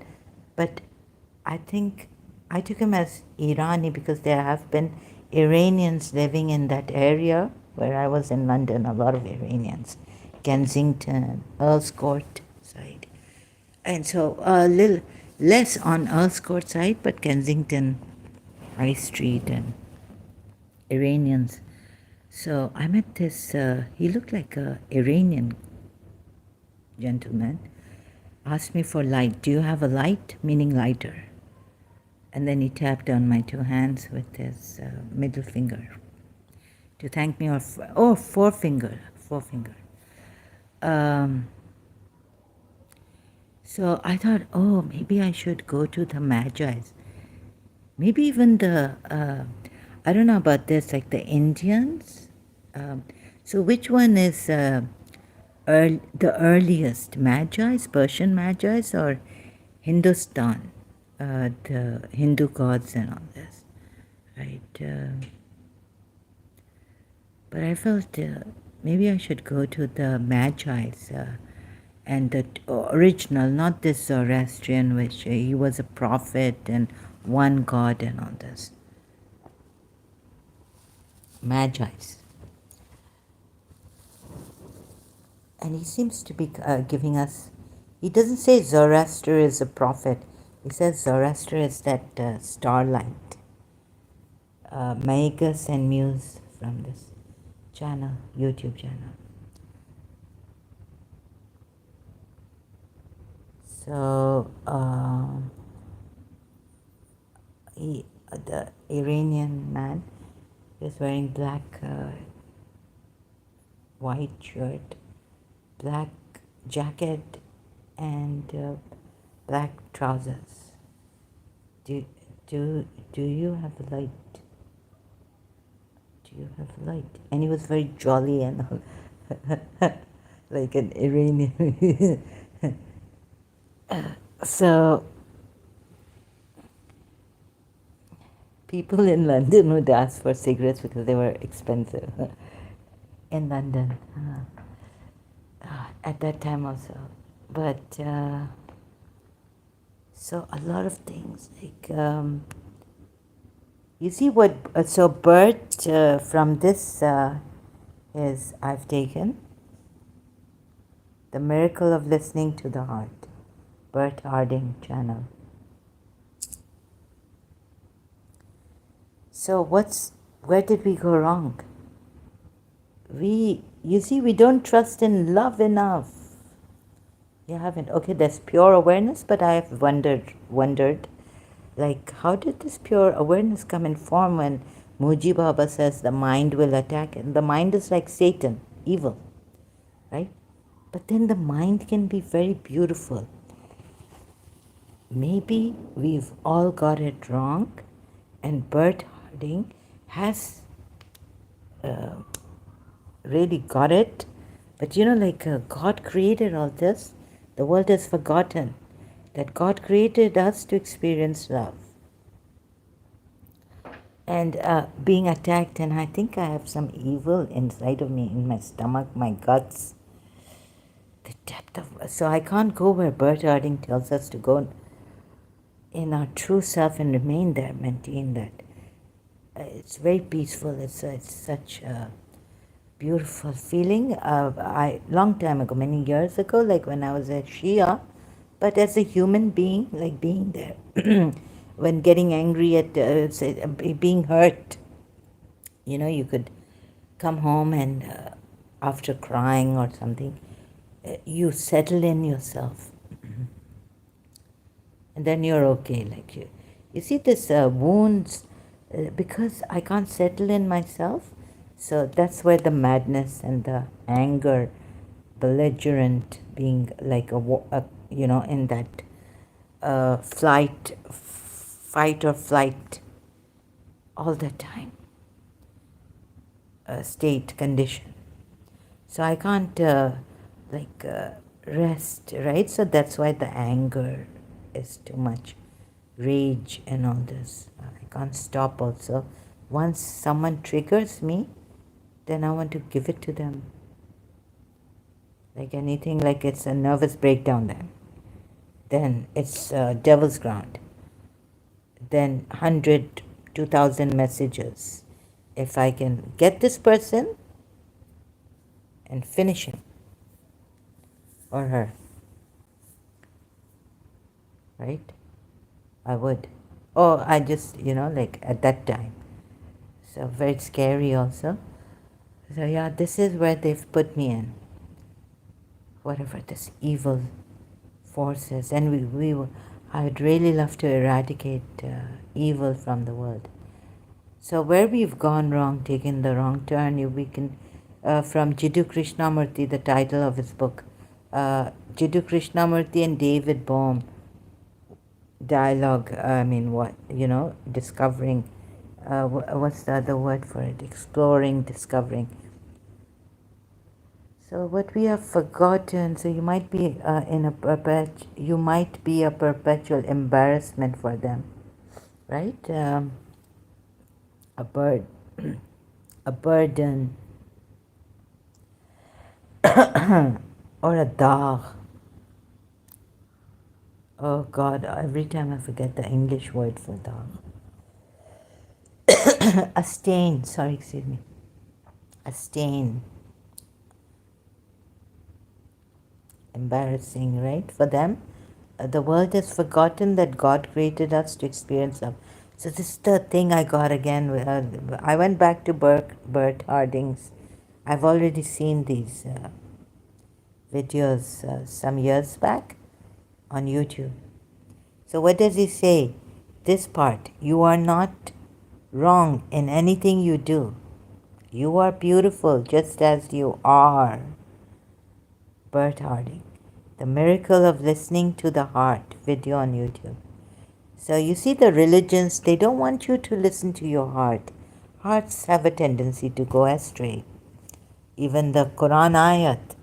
but I think I took him as Irani because there have been Iranians living in that area where I was in London, a lot of Iranians, Kensington, Earl's Court side. And so a little less on Earl's Court side, but Kensington, High Street and Iranians. So I met this, he looked like a Iranian gentleman, asked me for light. Do you have a light? Meaning lighter. And then he tapped on my two hands with his middle finger to thank me, or forefinger. So I thought, oh, maybe I should go to the Magi's. Maybe even the, I don't know about this, like the Indians. So which one is the earliest? Magi's, Persian Magi's, or Hindustan? The Hindu gods and all this, right? But I felt maybe I should go to the Magi's and the original, not this Zoroastrian, which he was a prophet and one god and all this. Magi's. And he seems to be giving us, he doesn't say Zoroaster is a prophet. He says Zoroaster is that starlight. Magus and Muse from this channel, YouTube channel. So the Iranian man is wearing black, white shirt, black jacket, and black trousers. Do you have a light? Do you have a light? And he was very jolly and like an Iranian. So people in London would ask for cigarettes because they were expensive in London at that time also. But so a lot of things like You see what, so Bert, from this is, I've taken The Miracle of Listening to the Heart, Bert Harding channel. So where did we go wrong? You see, we don't trust in love enough. You haven't. Okay, there's pure awareness, but I have wondered, like, how did this pure awareness come in form when Muji Baba says the mind will attack? And the mind is like Satan, evil, right? But then the mind can be very beautiful. Maybe we've all got it wrong, and Bert Harding has really got it. But like God created all this, the world has forgotten that God created us to experience love. And being attacked, and I think I have some evil inside of me, in my stomach, my guts, the depth of. So I can't go where Bert Harding tells us to go in our true self and remain there, maintain that. It's very peaceful. It's such a beautiful feeling. Long time ago, many years ago, like when I was a Shia, but as a human being, like being there, when getting angry at being hurt, you could come home and after crying or something, you settle in yourself, and then you're okay. Like you see this wounds, because I can't settle in myself. So that's where the madness and the anger, belligerent, being like in that fight or flight, all the time, state condition. So I can't rest, right? So that's why the anger is too much, rage and all this. I can't stop also. Once someone triggers me, then I want to give it to them. Like anything, like it's a nervous breakdown then it's devil's ground. Then 100, 2,000 messages. If I can get this person and finish him or her, right? I would. Or I just, like at that time. So very scary also. So yeah, this is where they've put me in. Whatever this evil forces. And I'd really love to eradicate evil from the world. So where we've gone wrong, taken the wrong turn, we can, from Jiddu Krishnamurti, the title of his book, Jiddu Krishnamurti and David Bohm, dialogue, discovering, what's the other word for it? Exploring, discovering. So what we have forgotten, so you might be you might be a perpetual embarrassment for them, right? A bird, a burden, or a dagh. Oh God, every time I forget the English word for dagh. A stain, excuse me. A stain. Embarrassing, right? For them, the world has forgotten that God created us to experience love. So this is the thing I got again. I went back to Bert Harding's. I've already seen these videos some years back on YouTube. So what does he say? This part, you are not wrong in anything you do. You are beautiful just as you are. Bert Harding, The Miracle of Listening to the Heart, video on YouTube. So you see the religions, they don't want you to listen to your heart. Hearts have a tendency to go astray. Even the Quran ayat.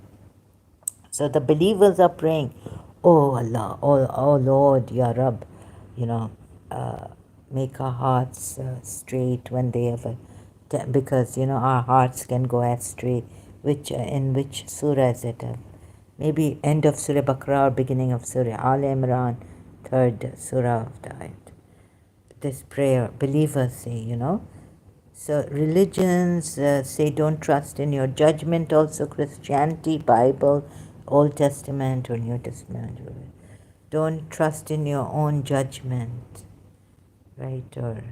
So the believers are praying, oh Allah, oh Lord, Ya Rab, make our hearts straight when they ever, because our hearts can go astray. In which surah is it? Maybe end of Surah Baqarah or beginning of Surah Al Imran, third surah of the ayat. this prayer, believers say. So religions say don't trust in your judgment, also Christianity, Bible, Old Testament or New Testament. Don't trust in your own judgment, right? Or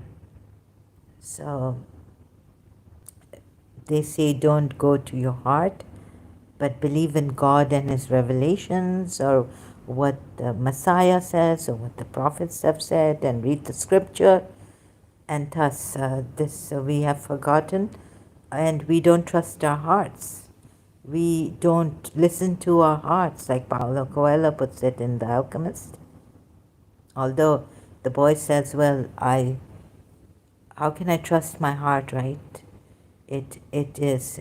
so they say don't go to your heart, but believe in God and His revelations, or what the Messiah says, or what the prophets have said, and read the scripture. And thus, this we have forgotten, and we don't trust our hearts. We don't listen to our hearts, like Paulo Coelho puts it in The Alchemist. Although the boy says, "Well, how can I trust my heart, right? It is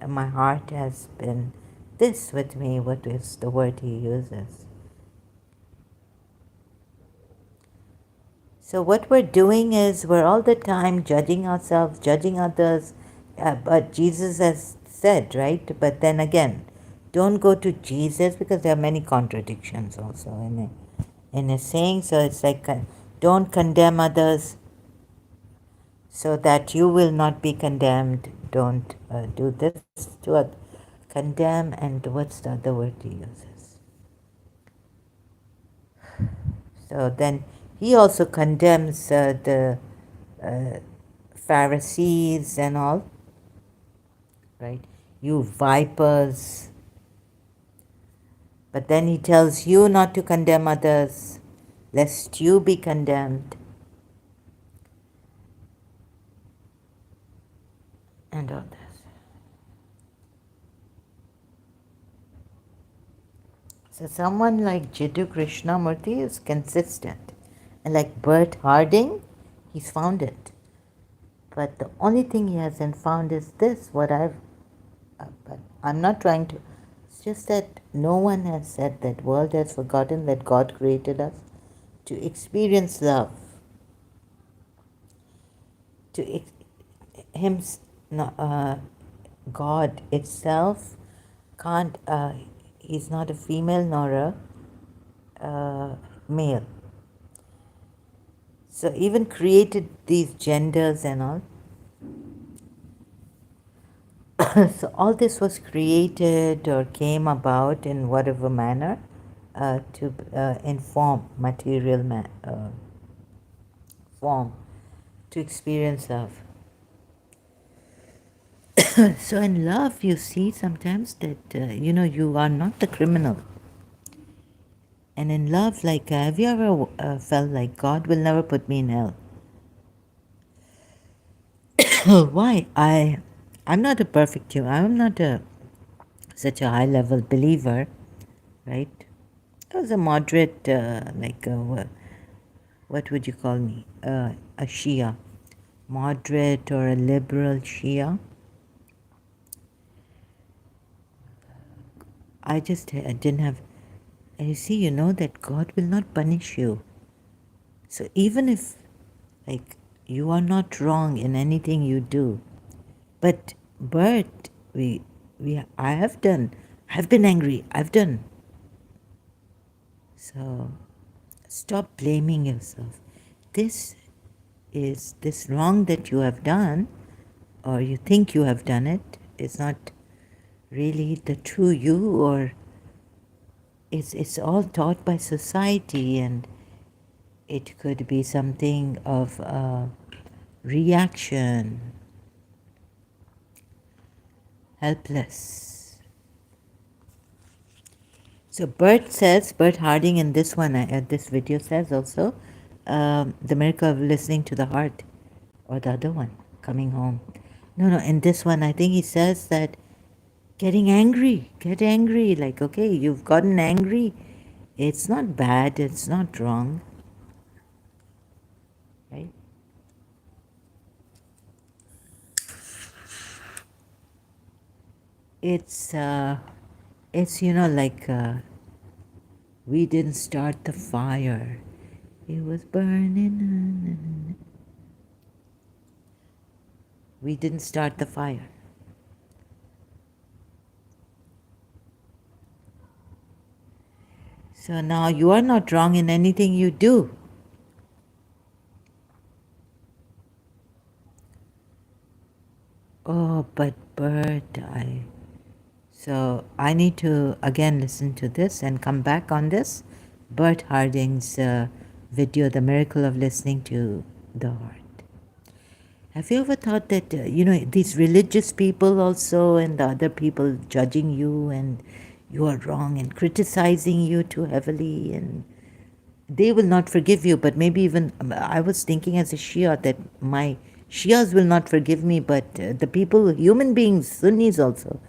my heart has been this with me." What is the word he uses? So what we're doing is we're all the time judging ourselves, judging others, but Jesus has said, right? But then again, don't go to Jesus, because there are many contradictions also in his saying. So it's like, don't condemn others so that you will not be condemned. Don't do this to condemn, and what's the other word he uses? So then he also condemns the uh, Pharisees and all, right? You vipers. But then he tells you not to condemn others, lest you be condemned, and all this. So someone like Jiddu Krishnamurti is consistent. And like Bert Harding, he's found it. But the only thing he hasn't found is this, but I'm not trying to, it's just that no one has said that world has forgotten that God created us to experience love, to him, no, God itself can't, he's not a female nor a male. So even created these genders and all. So all this was created or came about in whatever manner to inform material form to experience love. So in love, you see sometimes that you are not the criminal. And in love, like, have you ever felt like God will never put me in hell? Why? I'm not a perfect human. I'm not such a high level believer, right? I was a moderate, what would you call me? A Shia, moderate or a liberal Shia. I just didn't have. And you see, you know that God will not punish you. So even if, like, you are not wrong in anything you do, but I have done. I've been angry. I've done. So stop blaming yourself. This this wrong that you have done, or you think you have done it, is not really the true you, or it's all taught by society, and it could be something of a reaction, helpless. So Bert Harding in this one, this video says also, the miracle of listening to the heart, or the other one, coming home. No, in this one, I think he says that get angry, like, okay, you've gotten angry. It's not bad, it's not wrong, right? It's, like, we didn't start the fire. It was burning. We didn't start the fire. So now you are not wrong in anything you do. Oh, but Bert, so I need to again listen to this and come back on this. Bert Harding's video, The Miracle of Listening to the Heart. Have you ever thought that, these religious people also and the other people judging you and you are wrong and criticizing you too heavily, and they will not forgive you, but maybe even I was thinking as a Shia that my Shias will not forgive me, but the people, human beings, Sunnis also,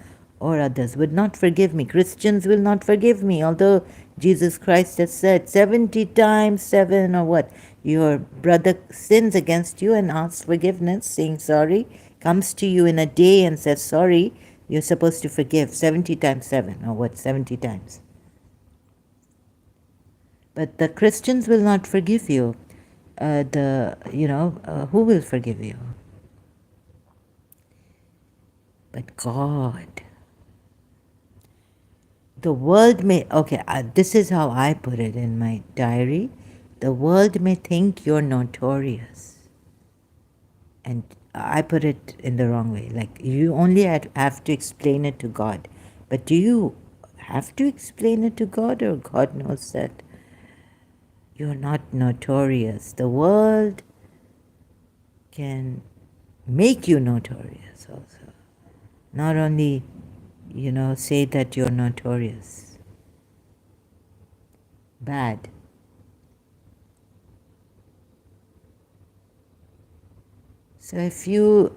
or others, would not forgive me. Christians will not forgive me, although Jesus Christ has said 70 times 7 or what. Your brother sins against you and asks forgiveness, saying sorry, comes to you in a day and says sorry, you're supposed to forgive 70 times 7 or what, 70 times. But the Christians will not forgive you. Who will forgive you? But God. The world may, okay, this is how I put it in my diary. The world may think you're notorious. And I put it in the wrong way. Like, you only have to explain it to God. But do you have to explain it to God, or God knows that you're not notorious? The world can make you notorious also. Not only, say that you're notorious. Bad. So if you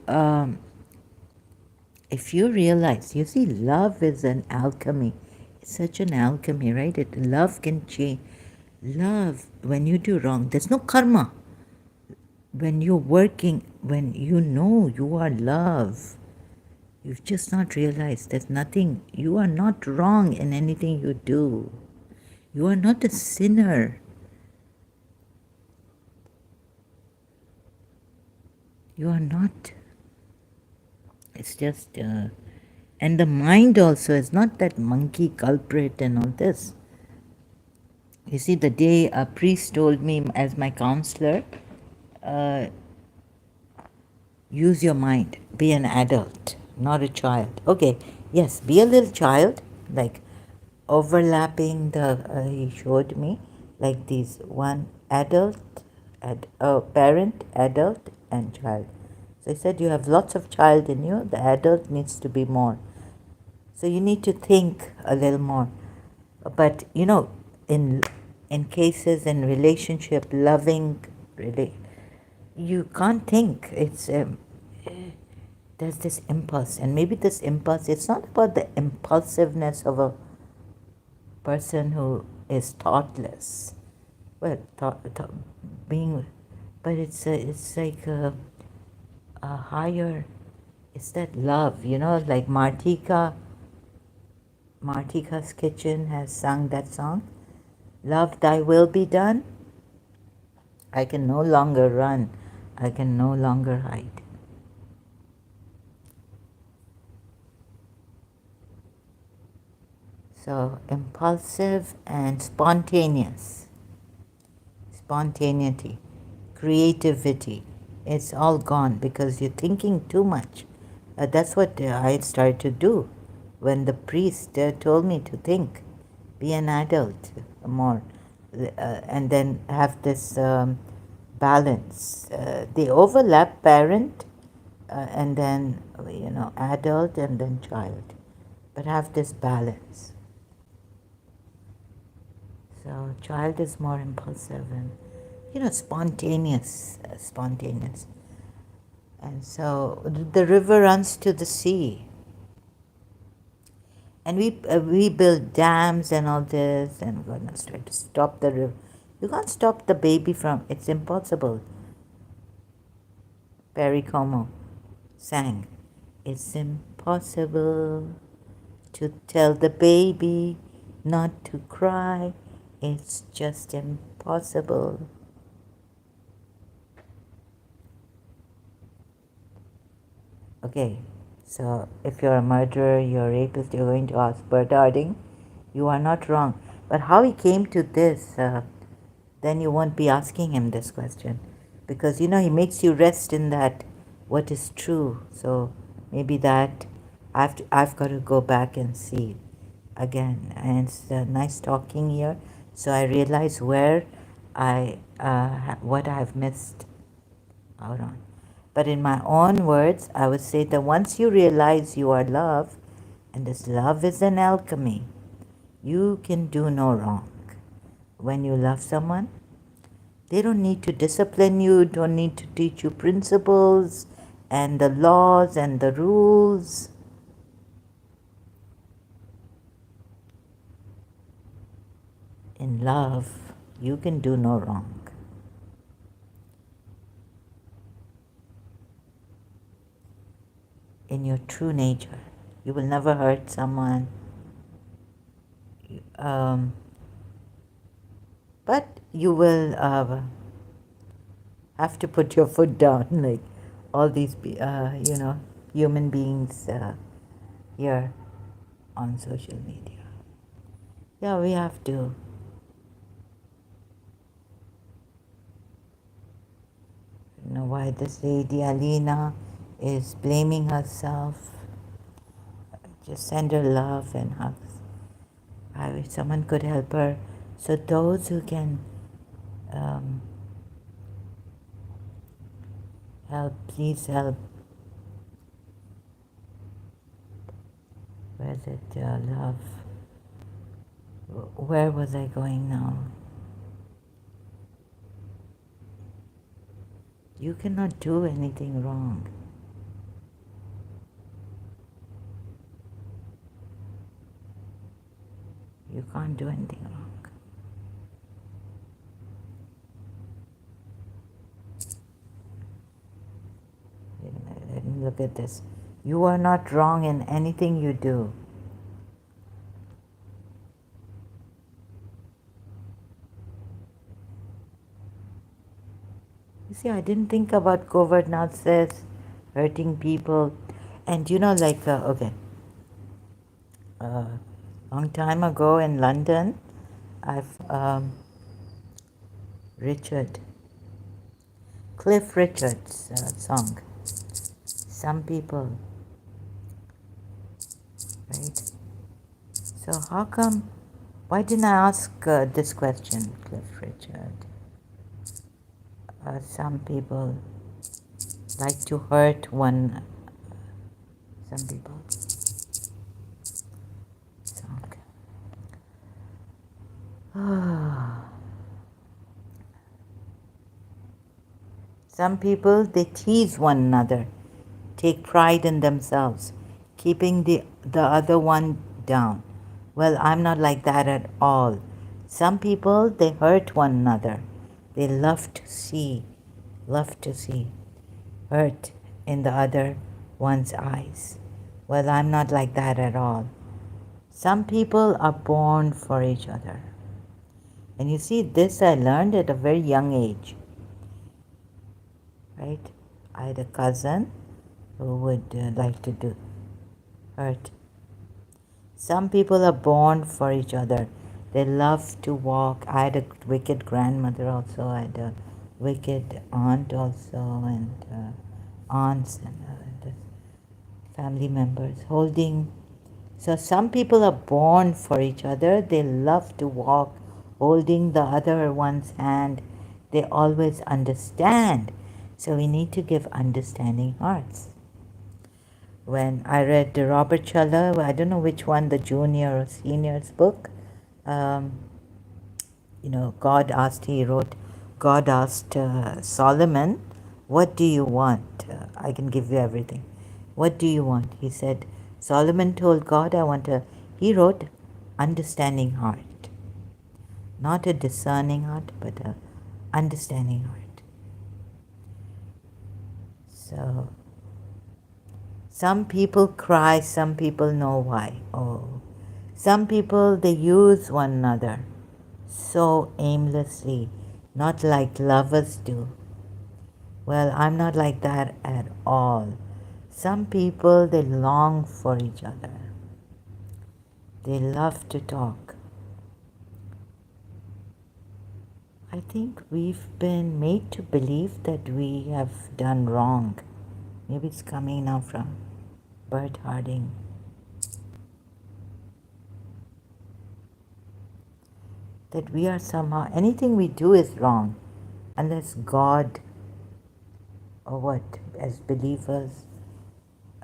realize, you see, love is an alchemy. It's such an alchemy, right? Love can change. Love, when you do wrong, there's no karma. When you're working, when you know you are love, you've just not realized there's nothing, you are not wrong in anything you do. You are not a sinner. You are not. It's just, and the mind also is not that monkey culprit and all this. You see, the day a priest told me as my counselor, use your mind, be an adult, not a child. Okay, yes, be a little child, like overlapping he showed me, like these one adult, parent, adult, and child. So I said, you have lots of child in you, the adult needs to be more. So you need to think a little more. But, in cases, in relationship, loving, really, you can't think. It's there's this impulse, and maybe this impulse, it's not about the impulsiveness of a person who is thoughtless. Well, being, but it's like a higher. It's that love, like Martika's Kitchen has sung that song. Love, thy will be done. I can no longer run. I can no longer hide. So impulsive and spontaneous. Spontaneity, creativity. It's all gone because you're thinking too much. That's what I started to do when the priest told me to think, be an adult more, and then have this balance. They overlap, parent, and then, adult, and then child, but have this balance. So child is more impulsive and, spontaneous. And so the river runs to the sea. And we build dams and all this, and we're going to try to stop the river. You can't stop the baby from, it's impossible. Perry Como sang, it's impossible to tell the baby not to cry. It's just impossible. Okay, so if you're a murderer, you're a rapist, you're going to ask Bert Harding, you are not wrong. But how he came to this, then you won't be asking him this question. Because, he makes you rest in that what is true. So maybe that I've got to go back and see again. And it's nice talking here. So I realize where what I've missed out on. But in my own words, I would say that once you realize you are love, and this love is an alchemy, you can do no wrong. When you love someone, they don't need to discipline you, don't need to teach you principles and the laws and the rules. In love, you can do no wrong. In your true nature, you will never hurt someone. Um, but you will have to put your foot down, like all these, human beings here on social media. Yeah, we have to. You know why this lady Alina is blaming herself. Just send her love and hugs. I wish someone could help her. So those who can um, help, please help. Where's it, love? Where was I going now? You cannot do anything wrong. You can't do anything wrong. Wait a minute, let me look at this. You are not wrong in anything you do. You see, I didn't think about covert narcissists, hurting people. And okay, long time ago in London, I've Richard, Cliff Richard's song. Some people, right? So how come, why didn't I ask this question, Cliff Richard? Some people like to hurt some people. Song. Some people, they tease one another, take pride in themselves, keeping the other one down. Well, I'm not like that at all. Some people, they hurt one another. They love to see hurt in the other one's eyes. Well, I'm not like that at all. Some people are born for each other. And you see, this I learned at a very young age, right? I had a cousin who would like to do hurt. Some people are born for each other. They love to walk. I had a wicked grandmother also. I had a wicked aunt also, and aunts and family members holding. So some people are born for each other. They love to walk holding the other one's hand. They always understand. So we need to give understanding hearts. When I read Robert Schuller, I don't know which one, the junior or senior's book, God asked Solomon, what do you want? I can give you everything. What do you want? He said, Solomon told God, he wrote, understanding heart. Not a discerning heart, but a understanding heart. So, some people cry, some people know why. Oh, some people, they use one another so aimlessly, not like lovers do. Well, I'm not like that at all. Some people, they long for each other. They love to talk. I think we've been made to believe that we have done wrong. Maybe it's coming now from Bert Harding. That we are somehow, anything we do is wrong unless God, or what, as believers,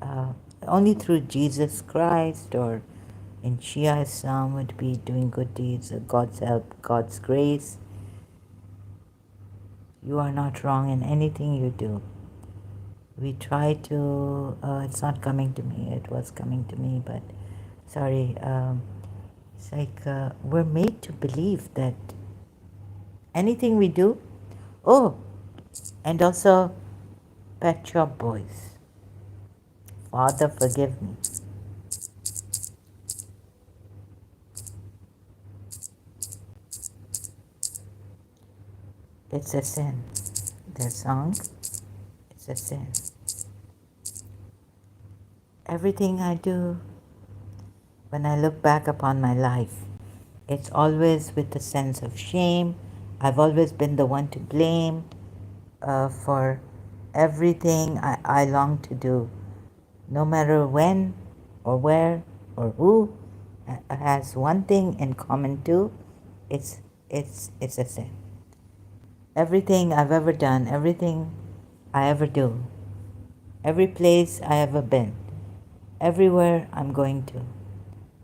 uh, only through Jesus Christ or in Shia Islam would be doing good deeds, God's help, God's grace. You are not wrong in anything you do. We try to, it's not coming to me, it was coming to me, but sorry. It's like we're made to believe that anything we do, oh, and also Pet Shop Boys. Father, forgive me. It's a sin. Their song, it's a sin. Everything I do, when I look back upon my life, it's always with a sense of shame. I've always been the one to blame for everything I long to do, no matter when or where or who has one thing in common too. It's a sin. Everything I've ever done, everything I ever do, every place I ever been, everywhere I'm going to,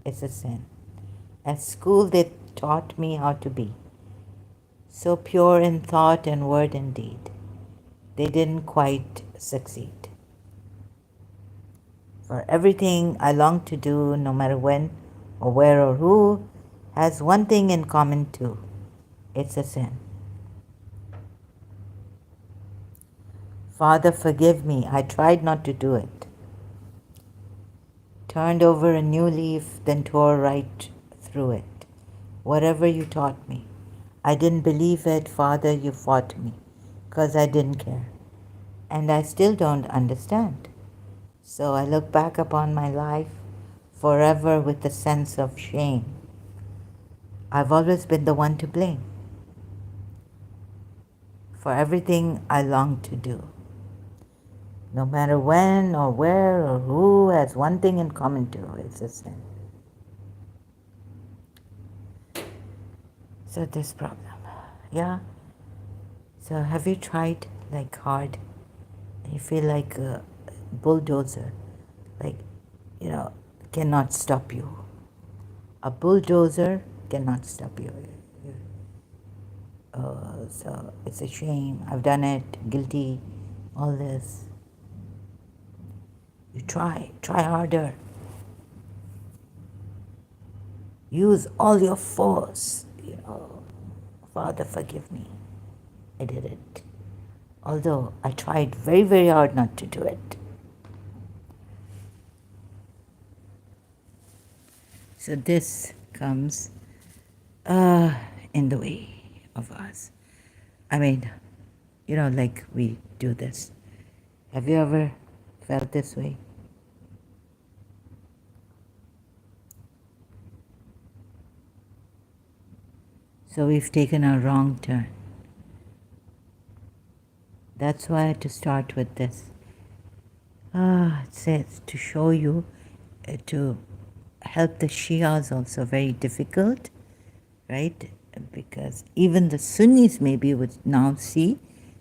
it's a sin. At school, they taught me how to be so pure in thought and word and deed. They didn't quite succeed. For everything I long to do, no matter when or where or who, has one thing in common too. It's a sin. Father, forgive me. I tried not to do it. Turned over a new leaf, then tore right through it. Whatever you taught me, I didn't believe it. Father, you fought me, 'cause I didn't care. And I still don't understand. So I look back upon my life forever with a sense of shame. I've always been the one to blame for everything I long to do. No matter when or where or who has one thing in common too, it's a sin. So this problem, yeah. So have you tried like hard? You feel like a bulldozer, like, cannot stop you. A bulldozer cannot stop you. So it's a shame. I've done it, guilty, all this. You try harder. Use all your force. Father, forgive me. I did it. Although I tried very, very hard not to do it. So this comes in the way of us. I mean, like we do this. Have you ever felt this way? So we've taken a wrong turn. That's why I had to start with this. It says to show you, to help the Shias also very difficult, right? Because even the Sunnis maybe would now see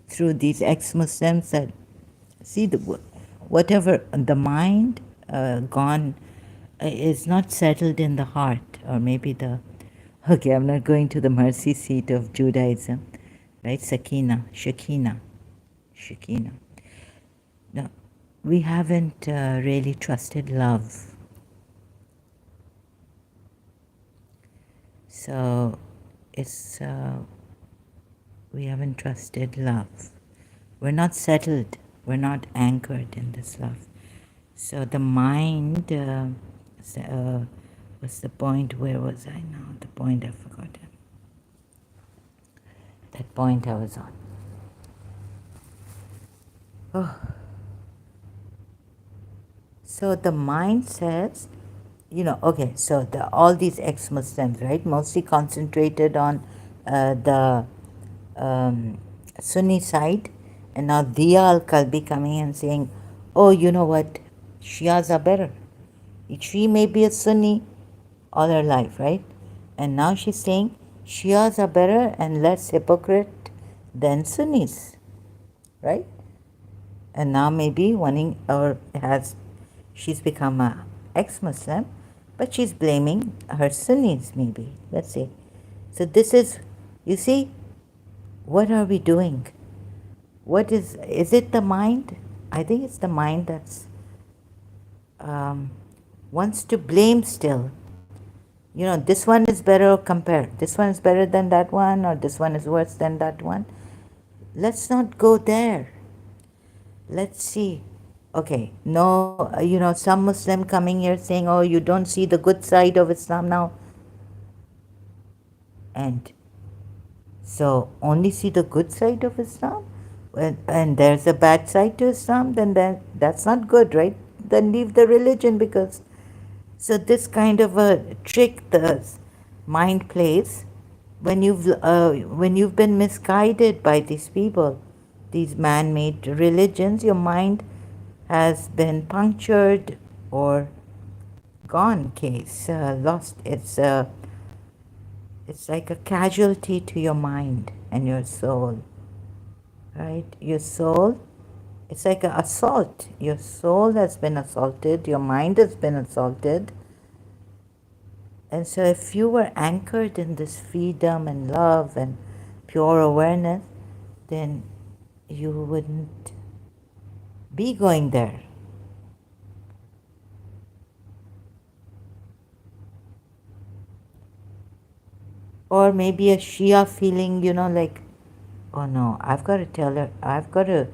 through these ex-Muslims that see whatever the mind gone is not settled in the heart, or maybe I'm not going to the mercy seat of Judaism, right? Shekhinah. No, we haven't really trusted love. So it's we haven't trusted love. We're not settled. We're not anchored in this love. So the mind, what's the point? Where was I now? The point I've forgotten. That point I was on. Oh. So the mind says, okay, so all these ex-Muslims, right, mostly concentrated on the Sunni side, and now Diya al-Kalbi coming and saying, oh, you know what, Shias are better. She may be a Sunni all her life, right? And now she's saying Shias are better and less hypocrite than Sunnis, right? And now maybe wanting or has she's become a ex-Muslim, but she's blaming her Sunnis maybe. Let's see. So this is, you see, what are we doing? What is it the mind? I think it's the mind that's wants to blame still. You know, this one is better, compare. This one is better than that one, or this one is worse than that one. Let's not go there. Let's see. Okay, no, some Muslim coming here saying, oh, you don't see the good side of Islam now. And so only see the good side of Islam? And there's a bad side to Islam, then that's not good, right? Then leave the religion because. So this kind of a trick the mind plays when you've been misguided by these people, these man-made religions, your mind has been punctured or gone case, lost. It's like a casualty to your mind and your soul, right? Your soul, it's like an assault. Your soul has been assaulted, your mind has been assaulted. And so if you were anchored in this freedom and love and pure awareness, then you wouldn't be going there. Or maybe a Shia feeling, like, oh no, I've got to tell her, I've got to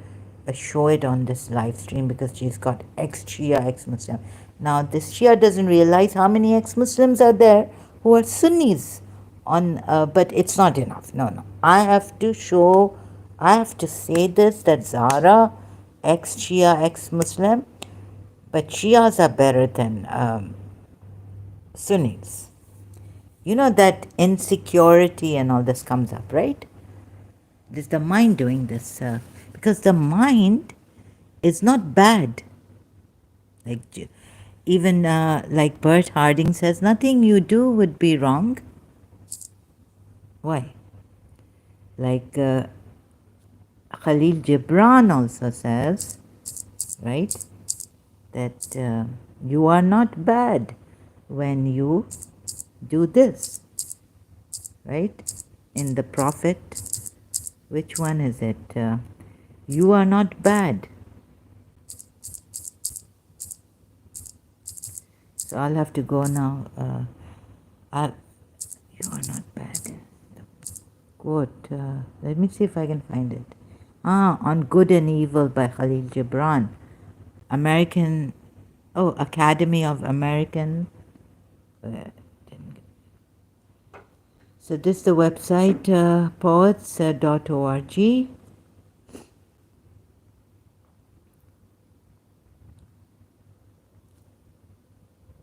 show it on this live stream because she's got ex-Shia, ex-Muslim. Now, this Shia doesn't realize how many ex-Muslims are there who are Sunnis but it's not enough. No. I have to say this, that Zara, ex-Shia, ex-Muslim, but Shias are better than Sunnis. You know that insecurity and all this comes up, right? This is the mind doing this, because the mind is not bad. Like even like Bert Harding says, nothing you do would be wrong. Why? Like Khalil Gibran also says, right, that you are not bad when you do this, right? In the Prophet, which one is it? You are not bad. So I'll have to go now. You are not bad. Quote. Let me see if I can find it. On Good and Evil by Khalil Gibran. Academy of American. So this is the website, poets.org.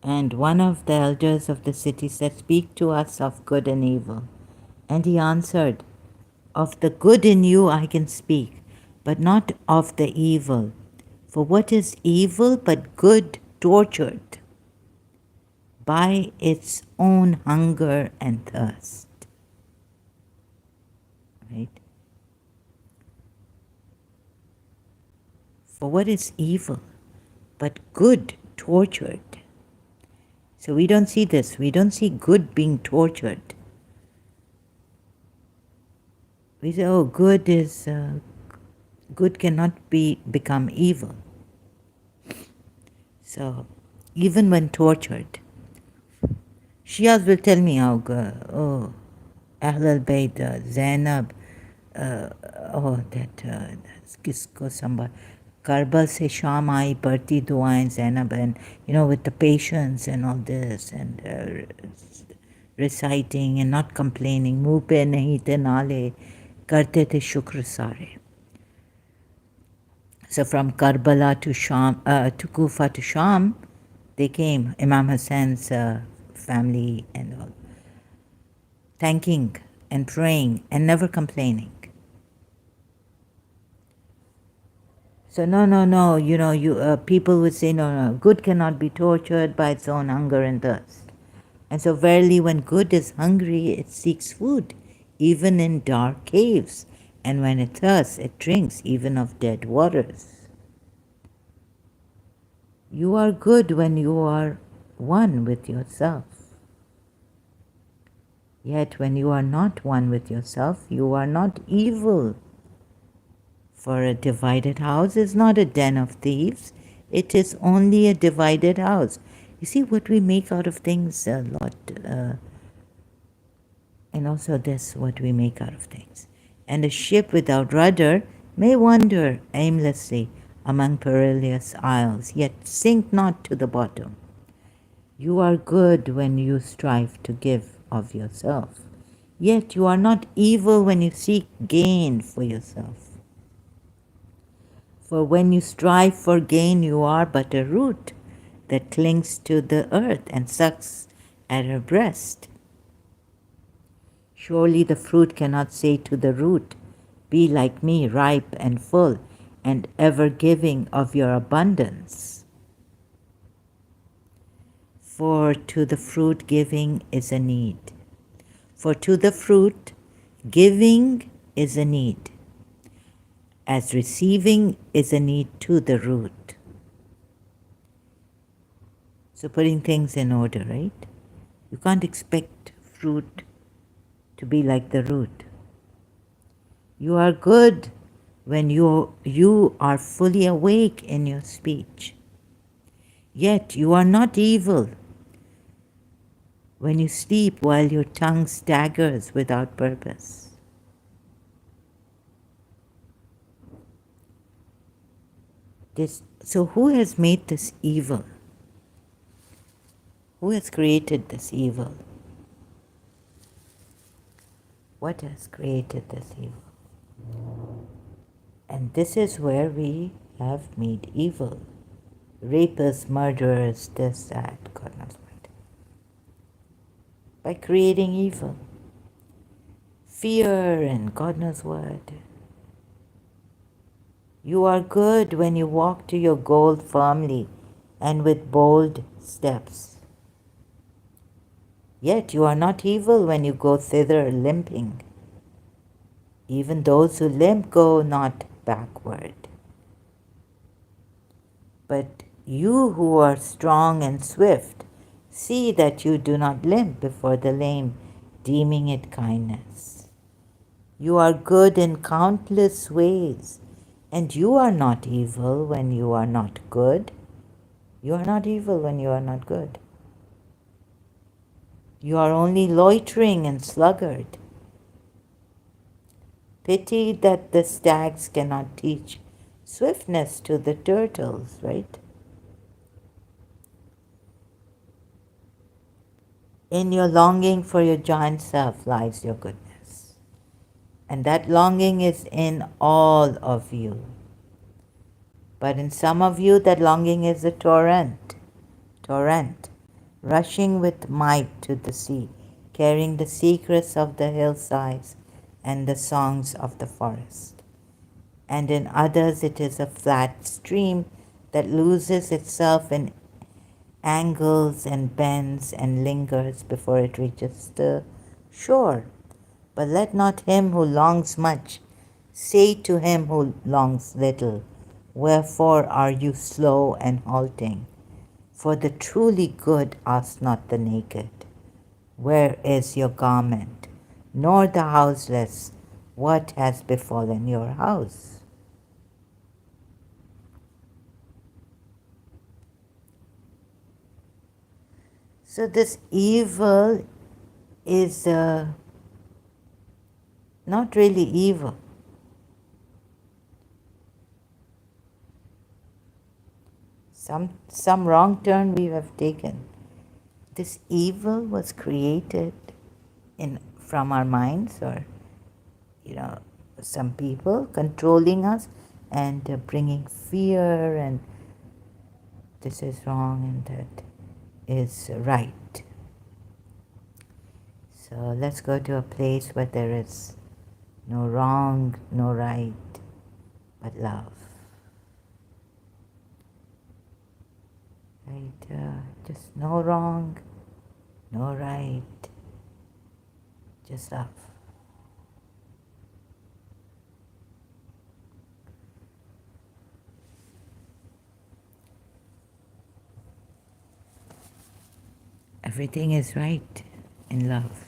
And one of the elders of the city said, speak to us of good and evil. And he answered, of the good in you I can speak, but not of the evil. For what is evil but good tortured by its own hunger and thirst? Right? For what is evil but good tortured? So we don't see this. We don't see good being tortured. We say, oh, good cannot become evil. So even when tortured, Shias will tell me how, Ahl al-Bayt, Zainab, kisko samba, Karbal se Sham aayi parti duaएं Zainab, and with the patience and all this, and reciting and not complaining, muh pe nahi the naale, karte the shukr sare. So from Karbala to Sham, to Kufa to Sham, they came, Imam Hassan's family and all, thanking and praying and never complaining. So no, people would say no, good cannot be tortured by its own hunger and thirst. And so verily when good is hungry, it seeks food, even in dark caves. And when it thirsts, it drinks even of dead waters. You are good when you are one with yourself. Yet when you are not one with yourself, you are not evil. For a divided house is not a den of thieves, it is only a divided house. You see what we make out of things a lot, and also this, what we make out of things. And a ship without rudder may wander aimlessly among perilous isles, yet sink not to the bottom. You are good when you strive to give of yourself, yet you are not evil when you seek gain for yourself. For when you strive for gain, you are but a root that clings to the earth and sucks at her breast. Surely the fruit cannot say to the root, be like me, ripe and full, and ever giving of your abundance. For to the fruit giving is a need. For to the fruit giving is a need, as receiving is a need to the root. So putting things in order, right? You can't expect fruit to be like the root. You are good when you are fully awake in your speech. Yet you are not evil when you sleep while your tongue staggers without purpose. So who has made this evil? Who has created this evil? What has created this evil? And this is where we have made evil. Rapists, murderers, this, that, God knows what. By creating evil. Fear and God knows what. You are good when you walk to your goal firmly and with bold steps. Yet you are not evil when you go thither limping. Even those who limp go not backward. But you who are strong and swift, see that you do not limp before the lame, deeming it kindness. You are good in countless ways, and you are not evil when you are not good. You are not evil when you are not good. You are only loitering and sluggard. Pity that the stags cannot teach swiftness to the turtles, right? In your longing for your giant self lies your goodness. And that longing is in all of you. But in some of you, that longing is a torrent, rushing with might to the sea, carrying the secrets of the hillsides and the songs of the forest. And in others, it is a flat stream that loses itself in angles and bends and lingers before it reaches the shore. But let not him who longs much say to him who longs little, wherefore are you slow and halting? For the truly good ask not the naked, where is your garment? Nor the houseless, what has befallen your house? So this evil is not really evil. Some wrong turn we have taken. This evil was created from our minds, or some people controlling us and bringing fear, and this is wrong and that is right. So let's go to a place where there is no wrong, no right, but love. right? Just no wrong, no right, just love. Everything is right in love.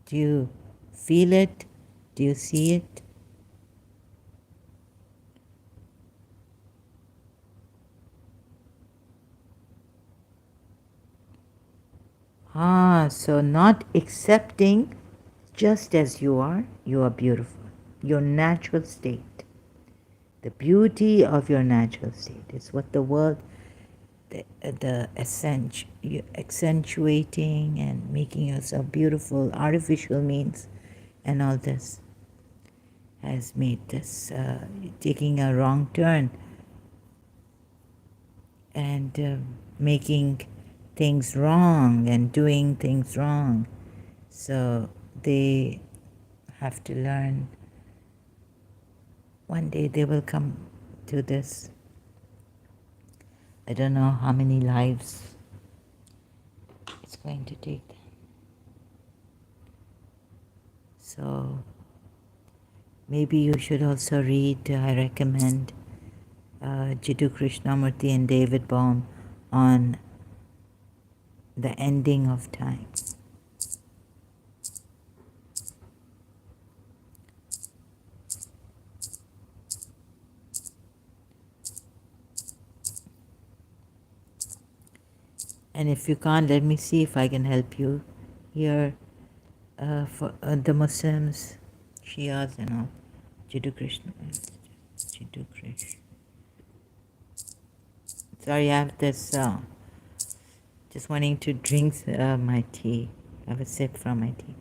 Do you feel it? Do you see it? So not accepting just as you are beautiful. Your natural state. The beauty of your natural state is what the world, the accentuating and making yourself beautiful, artificial means, and all this has made this taking a wrong turn and making things wrong and doing things wrong. So they have to learn. One day they will come to this. I don't know how many lives it's going to take them. So maybe you should also read, I recommend Jiddu Krishnamurti and David Bohm on the ending of time. And if you can't, let me see if I can help you here for the Muslims, Shias and all. Jiddu Krishna. Jiddu Krishna. Sorry, I have this, just wanting to drink my tea. Have a sip from my tea.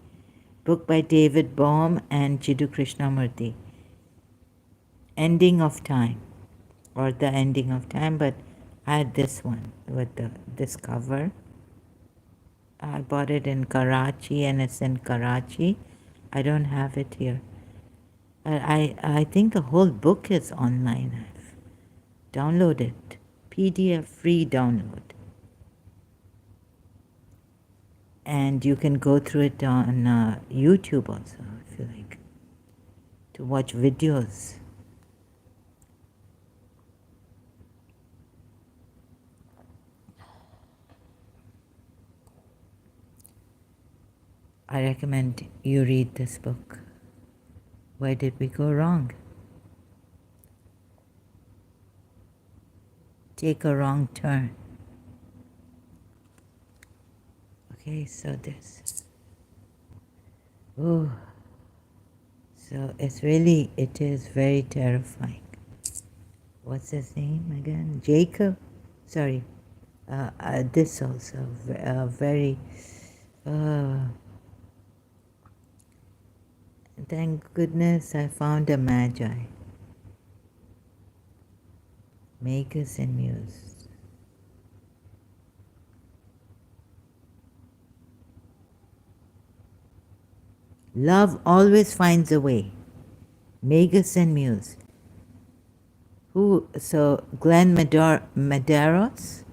Book by David Bohm and Jiddu Krishnamurti. Ending of Time, or The Ending of Time, but I had this one with this cover. I bought it in Karachi and it's in Karachi. I don't have it here. I think the whole book is online. I've downloaded it. PDF free download. And you can go through it on YouTube also if you like to watch videos. I recommend you read this book. Where did we go wrong? Take a wrong turn. Okay, so this. Oh, so it is very terrifying. What's his name again? Jacob? Sorry. This also, very, thank goodness I found a magi. Makers and Muse. Love always finds a way. Magus and Muse. So Glenn Medeiros?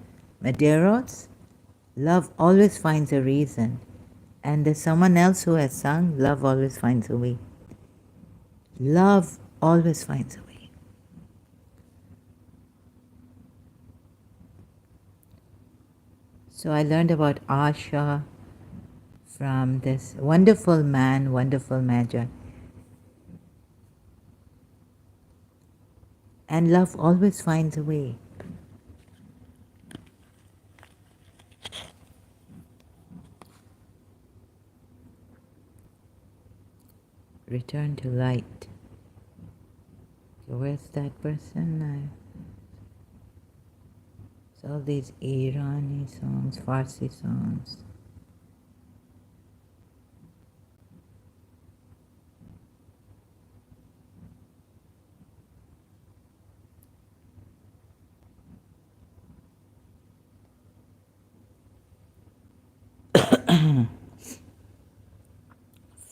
Love always finds a reason. And there's someone else who has sung, Love always finds a way. Love always finds a way. So I learned about Asha from this wonderful man, wonderful magi. And love always finds a way. Return to light. So where's that person? It's all these Irani songs, Farsi songs.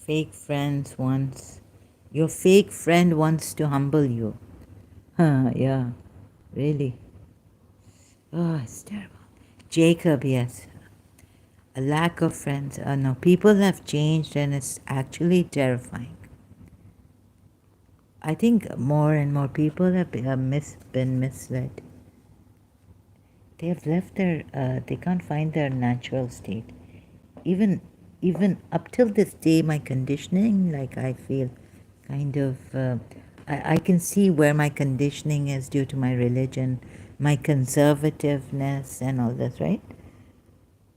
Fake friends wants, your fake friend wants to humble you. Yeah, really. Oh, it's terrible. Jacob, yes. A lack of friends. No, people have changed and it's actually terrifying. I think more and more people have been misled. They have left they can't find their natural state. Even, even up till this day, my conditioning, like I feel kind of, I can see where my conditioning is due to my religion, my conservativeness and all this, right?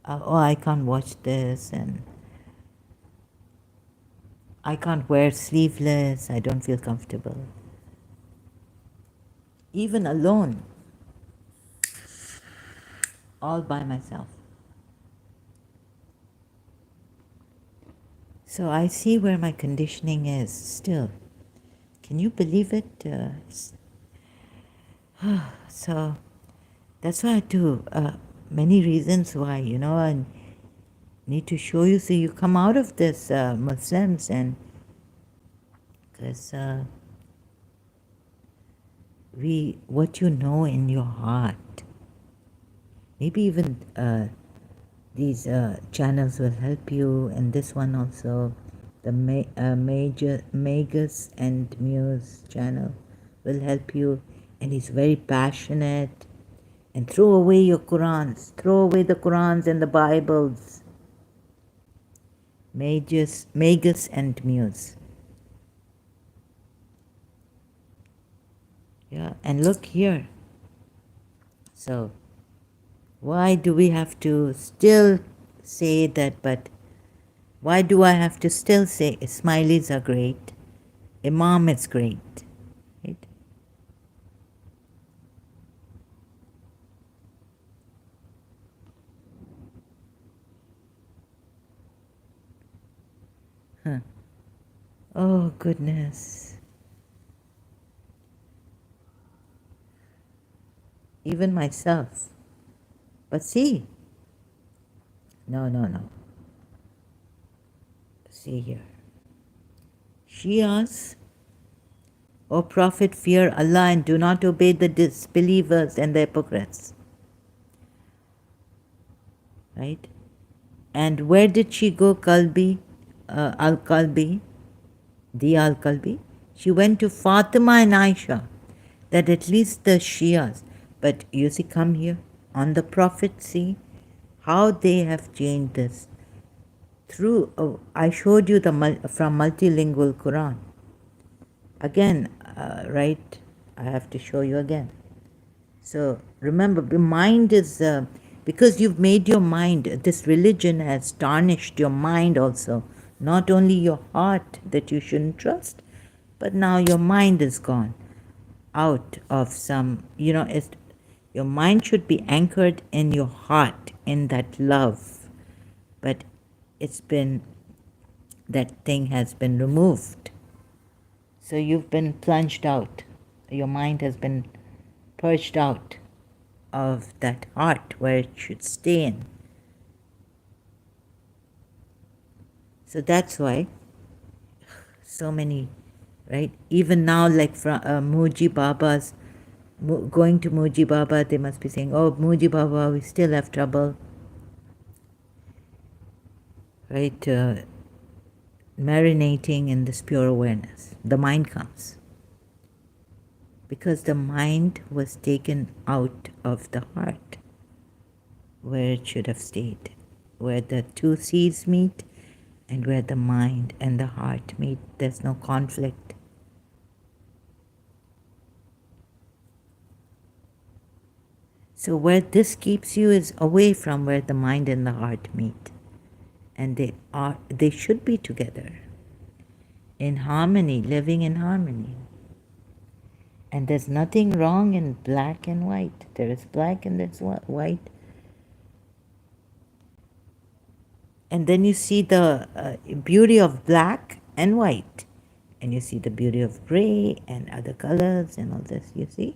Oh, I can't watch this and I can't wear sleeveless, I don't feel comfortable. Even alone, all by myself. So I see where my conditioning is still. Can you believe it? So that's why I do many reasons why, I need to show you so you come out of this Muslims and because what you know in your heart, maybe even these channels will help you, and this one also, the major Magus and Muse channel will help you, and he's very passionate. And throw away your Qurans, throw away the Qurans and the Bibles. Magus and Muse. Yeah, and look here. So, why do we have to still say that, but why do I have to still say Ismailis are great? Imam is great, right? Huh. Oh, goodness. Even myself. But see, no, no, no. See here. Shias, O Prophet, fear Allah and do not obey the disbelievers and the hypocrites. Right? And where did she go, Kalbi? Al-Kalbi? The Al-Kalbi? She went to Fatima and Aisha, that at least the Shias. But you see, come here, on the Prophet, see how they have changed this. I showed you from multilingual Quran. Again, right, I have to show you again. So remember, the mind is, because you've made your mind, this religion has tarnished your mind also. Not only your heart that you shouldn't trust, but now your mind is gone out of some, your mind should be anchored in your heart, in that love. But that thing has been removed. So you've been plunged out. Your mind has been purged out of that heart where it should stay in. So that's why so many, right? Even now, like from Muji Baba's, going to Muji Baba, they must be saying, oh, Muji Baba, we still have trouble, right? Marinating in this pure awareness. The mind comes. Because the mind was taken out of the heart where it should have stayed, where the two seas meet and where the mind and the heart meet. There's no conflict. So where this keeps you is away from where the mind and the heart meet. And they should be together, in harmony, living in harmony. And there's nothing wrong in black and white. There is black and there's white. And then you see the beauty of black and white. And you see the beauty of gray and other colors and all this, you see?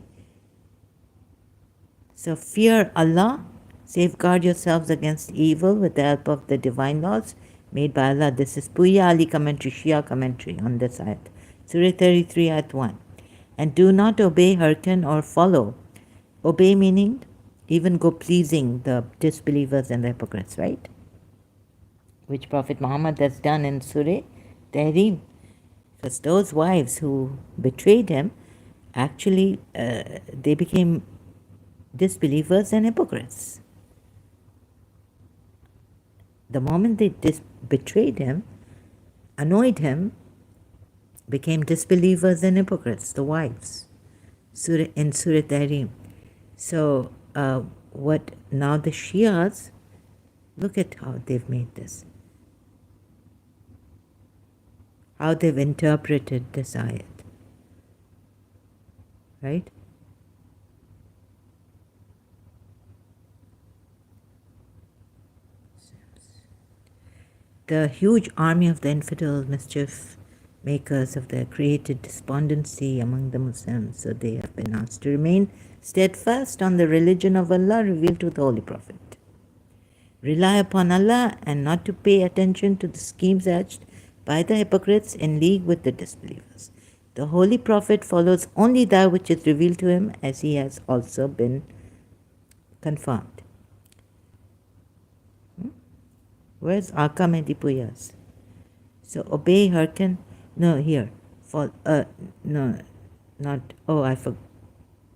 So fear Allah, safeguard yourselves against evil with the help of the divine laws made by Allah. This is Puya Ali commentary, Shia commentary on this ayat. Surah 33 ayat 1. and do not obey, hearken, or follow. Obey meaning even go pleasing the disbelievers and the hypocrites, right? Which Prophet Muhammad has done in Surah Tahrim. Because those wives who betrayed him, actually, they became disbelievers and hypocrites. The moment they betrayed him, annoyed him, became disbelievers and hypocrites, the wives, in Surah Tahrim. So, what now the Shias, look at how they've made this, how they've interpreted this ayat, right? The huge army of the infidel mischief makers of the created despondency among the Muslims, so they have been asked to remain steadfast on the religion of Allah revealed to the Holy Prophet. Rely upon Allah and not to pay attention to the schemes hatched by the hypocrites in league with the disbelievers. The Holy Prophet follows only that which is revealed to him, as he has also been confirmed. Where's Aka Medipuyas? So obey, hearken. No, here. No, not. Oh, I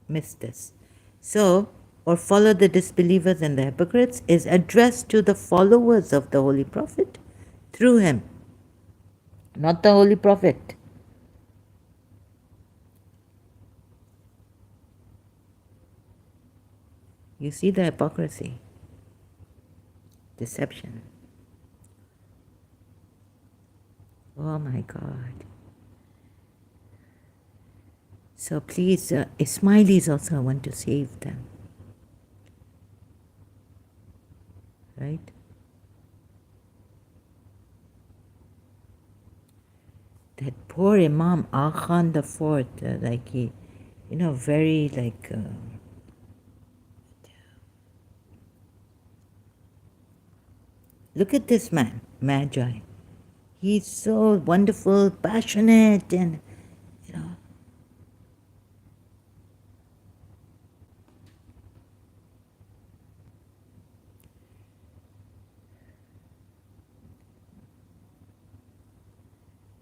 missed this. So, or follow the disbelievers and the hypocrites is addressed to the followers of the Holy Prophet through him, not the Holy Prophet. You see the hypocrisy, deception. Oh my God. So please, Ismailis also want to save them. Right? That poor Imam Khan the Fourth, like he, very like. Look at this man, Magi. He's so wonderful, passionate, and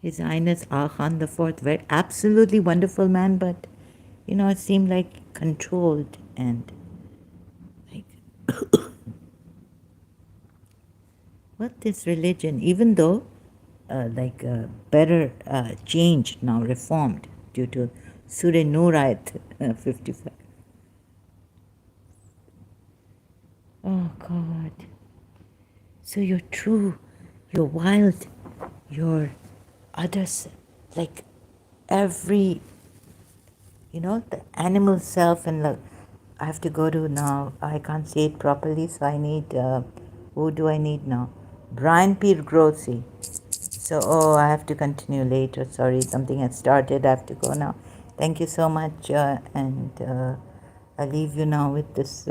His Highness Khan the Fourth, very absolutely wonderful man, but it seemed like controlled and like what this religion, even though better changed now, reformed due to Surah Nur ayat 55. Oh God. So you're true, you're wild, you're others, like every, the animal self, and I have to go to now, I can't say it properly, so I need, who do I need now? Brian Peer Grossi. So, I have to continue later. Sorry, something has started. I have to go now. Thank you so much, and I'll leave you now with this.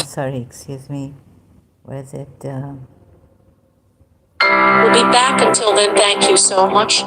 Sorry, excuse me. Where is it? We'll be back until then. Thank you so much.